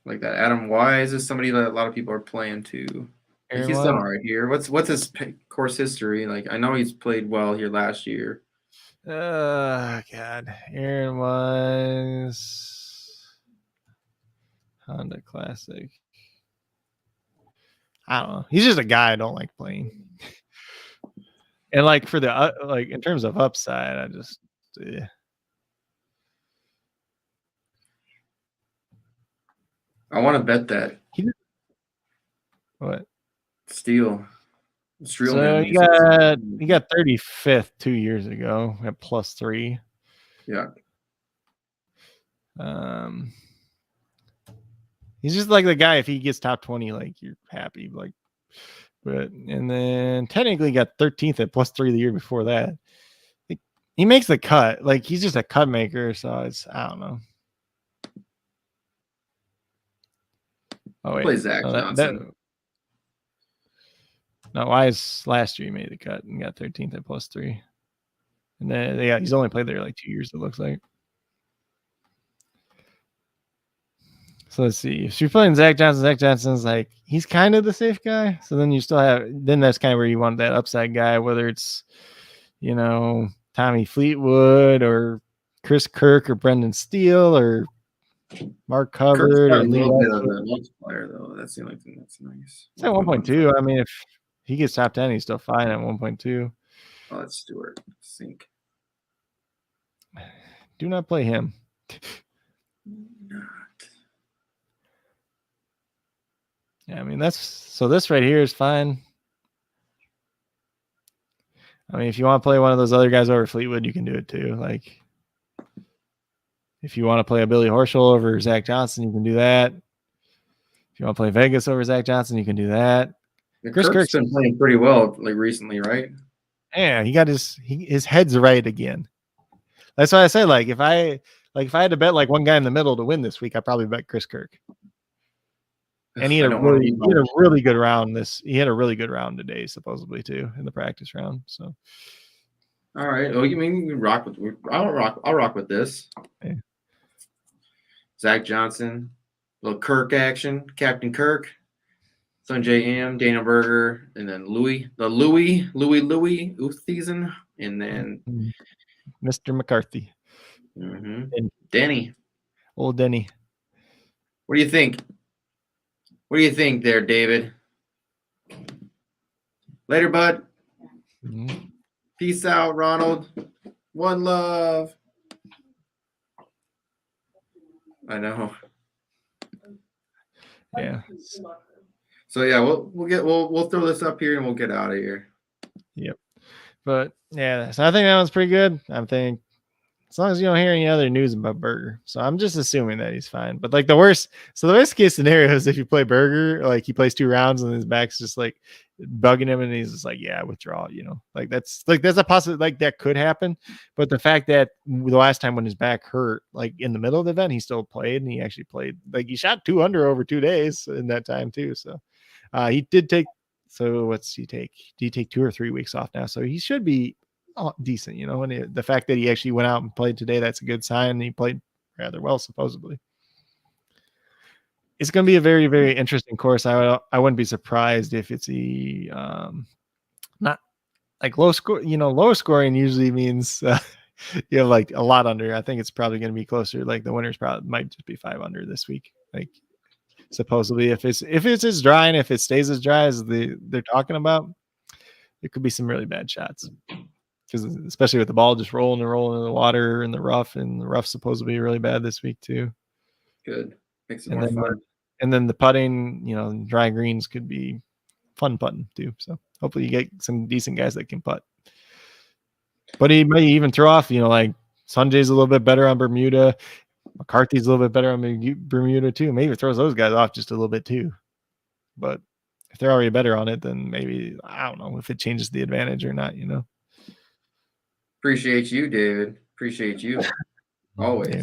like that. Adam Wise is somebody that a lot of people are playing too. He's done all right here. What's his course history? Like, I know he's played well here last year. God, Aaron Wise, Honda Classic. I don't know. He's just a guy I don't like playing. And like for the like in terms of upside, I just I want to bet that. What? Steele. So he got 35th 2 years ago at +3. Yeah. He's just like the guy, if he gets top 20, like, you're happy. Like, and then technically got 13th at +3 the year before that. He makes the cut. Like, he's just a cut maker, so I don't know. Oh, wait. Play Zach Johnson. No, Wise last year he made the cut and got 13th at +3. And then he's only played there like 2 years, it looks like. So let's see. If you're playing Zach Johnson's like, he's kind of the safe guy. So then you still then that's kind of where you want that upside guy, whether it's, Tommy Fleetwood or Chris Kirk or Brendan Steele or Mark Hubbard or Lee Multiplier, though. That's the only thing that's nice. It's at 1.2. I mean, if he gets top 10, he's still fine at 1.2. Oh, that's Stewart. Sink. Do not play him. Yeah, I mean, this right here is fine. I mean, if you want to play one of those other guys over Fleetwood, you can do it too. Like, if you want to play a Billy Horschel over Zach Johnson, you can do that. If you want to play Vegas over Zach Johnson, you can do that. Chris Kirk's been playing pretty well like recently, right? Yeah, he got his head's right again. That's why I say, like, if I had to bet like one guy in the middle to win this week, I'd probably bet Chris Kirk. And he had a really good round. He had a really good round today, supposedly too, in the practice round. So, all right. Well, you mean you can rock with? I'll rock with this. Okay. Zach Johnson, little Kirk action, Captain Kirk, Sanjay M, Dana Berger, and then Louis Oosthuizen, and then Mr. McCarthy, and Denny. Old Denny. What do you think? What do you think there, David? Later, bud. Mm-hmm. Peace out, Ronald. One love. I know. Yeah. So yeah, we'll throw this up here and we'll get out of here. Yep. But yeah, so I think that one's pretty good. I think as long as you don't hear any other news about Burger. So I'm just assuming that he's fine. But like the worst case scenario is if you play Burger, like he plays 2 rounds and his back's just like bugging him and he's just like, yeah, withdrawal, you know, like that's a possibility, like that could happen. But the fact that the last time when his back hurt, like in the middle of the event, he still played and he actually played, like he shot 2 under over 2 days in that time too. So he did take, so what's he take? Did he take 2 or 3 weeks off now? So he should be decent, you know, and the fact that he actually went out and played today, that's a good sign. He played rather well, supposedly. It's going to be a very, very interesting course. I wouldn't be surprised if it's not like low score. You know, low scoring usually means you have like a lot under. I think it's probably going to be closer. Like the winners probably might just be 5 under this week. Like supposedly, if it's as dry and if it stays as dry as they're talking about, it could be some really bad shots. Because especially with the ball just rolling and rolling in the water and the rough supposed to be really bad this week too. Good. Makes it more fun. And then the putting, you know, dry greens could be fun putting too. So hopefully you get some decent guys that can putt. But he may even throw off, you know, like Sanjay's a little bit better on Bermuda. McCarthy's a little bit better on Bermuda too. Maybe throws those guys off just a little bit too. But if they're already better on it, then maybe, I don't know if it changes the advantage or not, you know. Appreciate you, David. Appreciate you. Always. Yeah.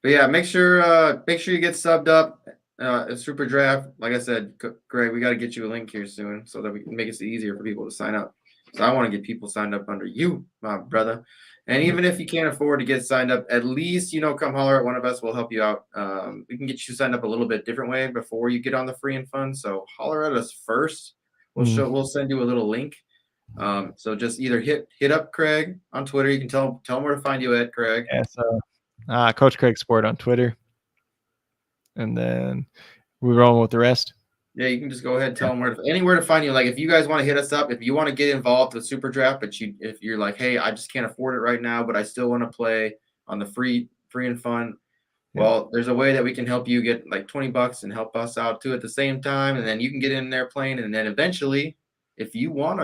But yeah, make sure you get subbed up at SuperDraft. Like I said, Greg, we got to get you a link here soon so that we can make it easier for people to sign up. So I want to get people signed up under you, my brother. And even if you can't afford to get signed up, at least, you know, come holler at one of us. We'll help you out. We can get you signed up a little bit different way before you get on the free and fun. So holler at us first. We'll send you a little link. So just either hit up Craig on Twitter. You can tell him where to find you at, Craig. Yeah, so Coach Craig Sport on Twitter. And then we're rolling with the rest. Yeah, you can just go ahead and tell them anywhere to find you. Like if you guys want to hit us up, if you want to get involved with SuperDraft, but if you're like, hey, I just can't afford it right now, but I still want to play on the free and fun. Yeah. Well, there's a way that we can help you get like $20 and help us out too at the same time. And then you can get in there playing. And then eventually, if you want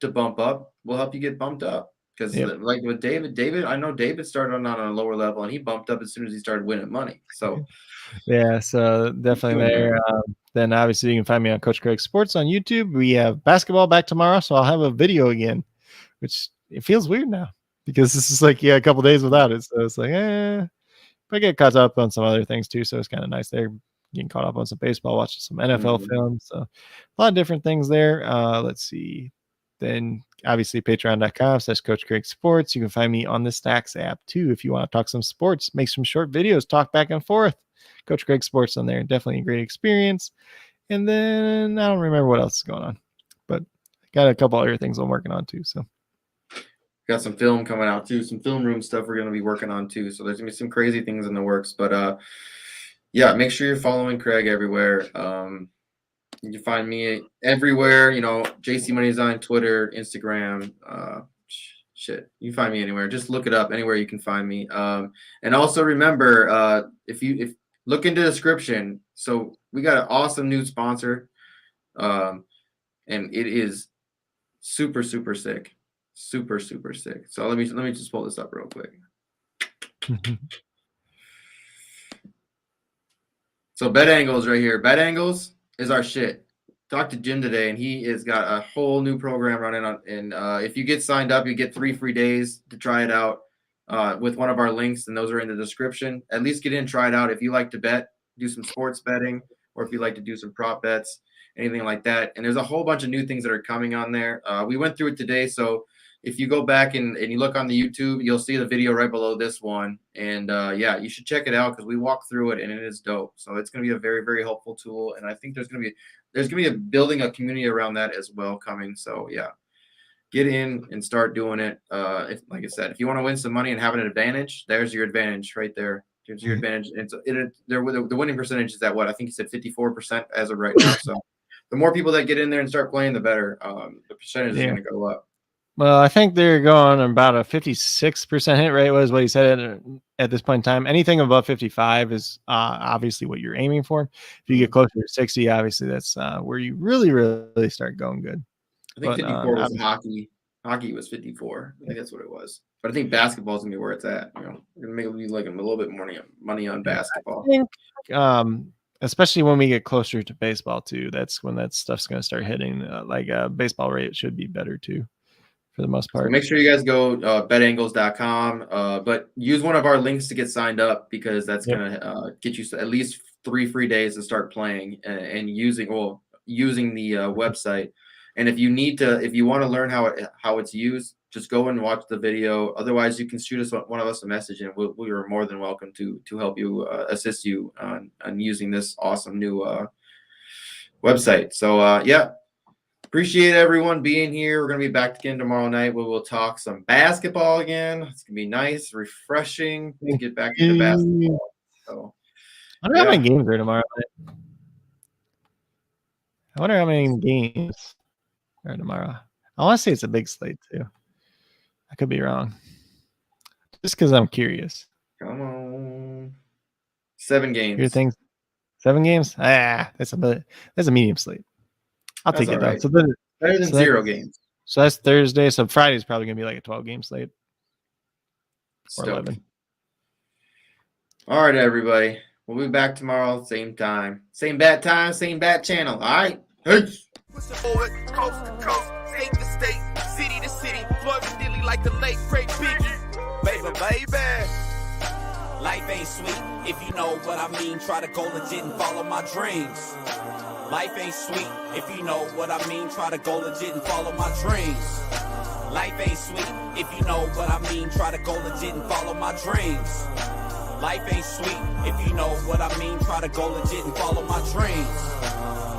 to bump up, we'll help you get bumped up. Because like with David, I know David started on a lower level and he bumped up as soon as he started winning money. So yeah, so definitely there. Then obviously you can find me on Coach Craig Sports on YouTube. We have basketball back tomorrow, so I'll have a video again, which it feels weird now because this is like a couple days without it. So it's like, but I get caught up on some other things too. So it's kind of nice there. Getting caught up on some baseball, watching some NFL films. So a lot of different things there. Let's see. Then obviously patreon.com/Coach Craig Sports. You can find me on the Stacks app too if you want to talk some sports, make some short videos, talk back and forth. Coach Craig Sports on there. Definitely a great experience. And then I don't remember what else is going on, but I got a couple other things I'm working on too. So got some film coming out too, some film room stuff we're going to be working on too. So there's going to be some crazy things in the works, but yeah, make sure you're following Craig everywhere. You can find me everywhere, you know, JC Money's on Twitter, Instagram, shit. You can find me anywhere. Just look it up anywhere you can find me. And also remember, if look into the description. So we got an awesome new sponsor. And it is super, super sick. Super, super sick. So let me just pull this up real quick. So Bet Angles right here. Bet Angles is our shit. Talked to Jim today, and he has got a whole new program running on. And if you get signed up, you get 3 free days to try it out with one of our links, and those are in the description. At least get in, try it out. If you like to bet, do some sports betting, or if you like to do some prop bets, anything like that. And there's a whole bunch of new things that are coming on there. We went through it today, so if you go back and you look on the YouTube, you'll see the video right below this one. And yeah, you should check it out because we walked through it and it is dope. So it's going to be a very, very helpful tool. And I think there's going to be building a community around that as well coming. So yeah, get in and start doing it. If, like I said, if you want to win some money and have an advantage, there's your advantage right there. There's your advantage. The winning percentage is at what? I think you said 54% as of right now. So the more people that get in there and start playing, the better. The percentage is going to go up. Well, I think they're going about a 56% hit rate was what he said at this point in time. Anything above 55 is obviously what you're aiming for. If you get closer to 60, obviously that's where you really start going good. I think 54 was hockey. Hockey was 54. I think that's what it was. But I think basketball is going to be where it's at. We're going to make like a little bit more money on basketball. I think, especially when we get closer to baseball too, that's when that stuff's going to start hitting. Like baseball rate should be better too, for the most part. So make sure you guys go betangles.com, but use one of our links to get signed up, because that's going to get you at least 3 free days to start playing and using the website. And if you want to learn how it's used, just go and watch the video. Otherwise, you can shoot one of us a message, and we are more than welcome to help you, assist you on using this awesome new website. So appreciate everyone being here. We're gonna be back again tomorrow night, where we'll talk some basketball again. It's gonna be nice, refreshing to get back into basketball. So I wonder how many games are tomorrow night. I wonder how many games are tomorrow. I want to say it's a big slate too. I could be wrong. Just because I'm curious. Come on. 7 games. Your things. 7 games? That's a medium slate. I'll take it though. So better than 0 games. So that's Thursday. So Friday's probably gonna be like a 12-game slate. Or 11. All right, everybody. We'll be back tomorrow, same time. Same bat time, same bat channel. All right. Peace. Pushing forward, coast to coast, state to state, city to city, flowing dilly like the late great Biggie. Baby. Life ain't sweet if you know what I mean. Try to go legit and follow my dreams. Life ain't sweet if you know what I mean. Try to go legit and follow my dreams. Life ain't sweet if you know what I mean. Try to go legit and follow my dreams. Life ain't sweet if you know what I mean. Try to go legit and follow my dreams.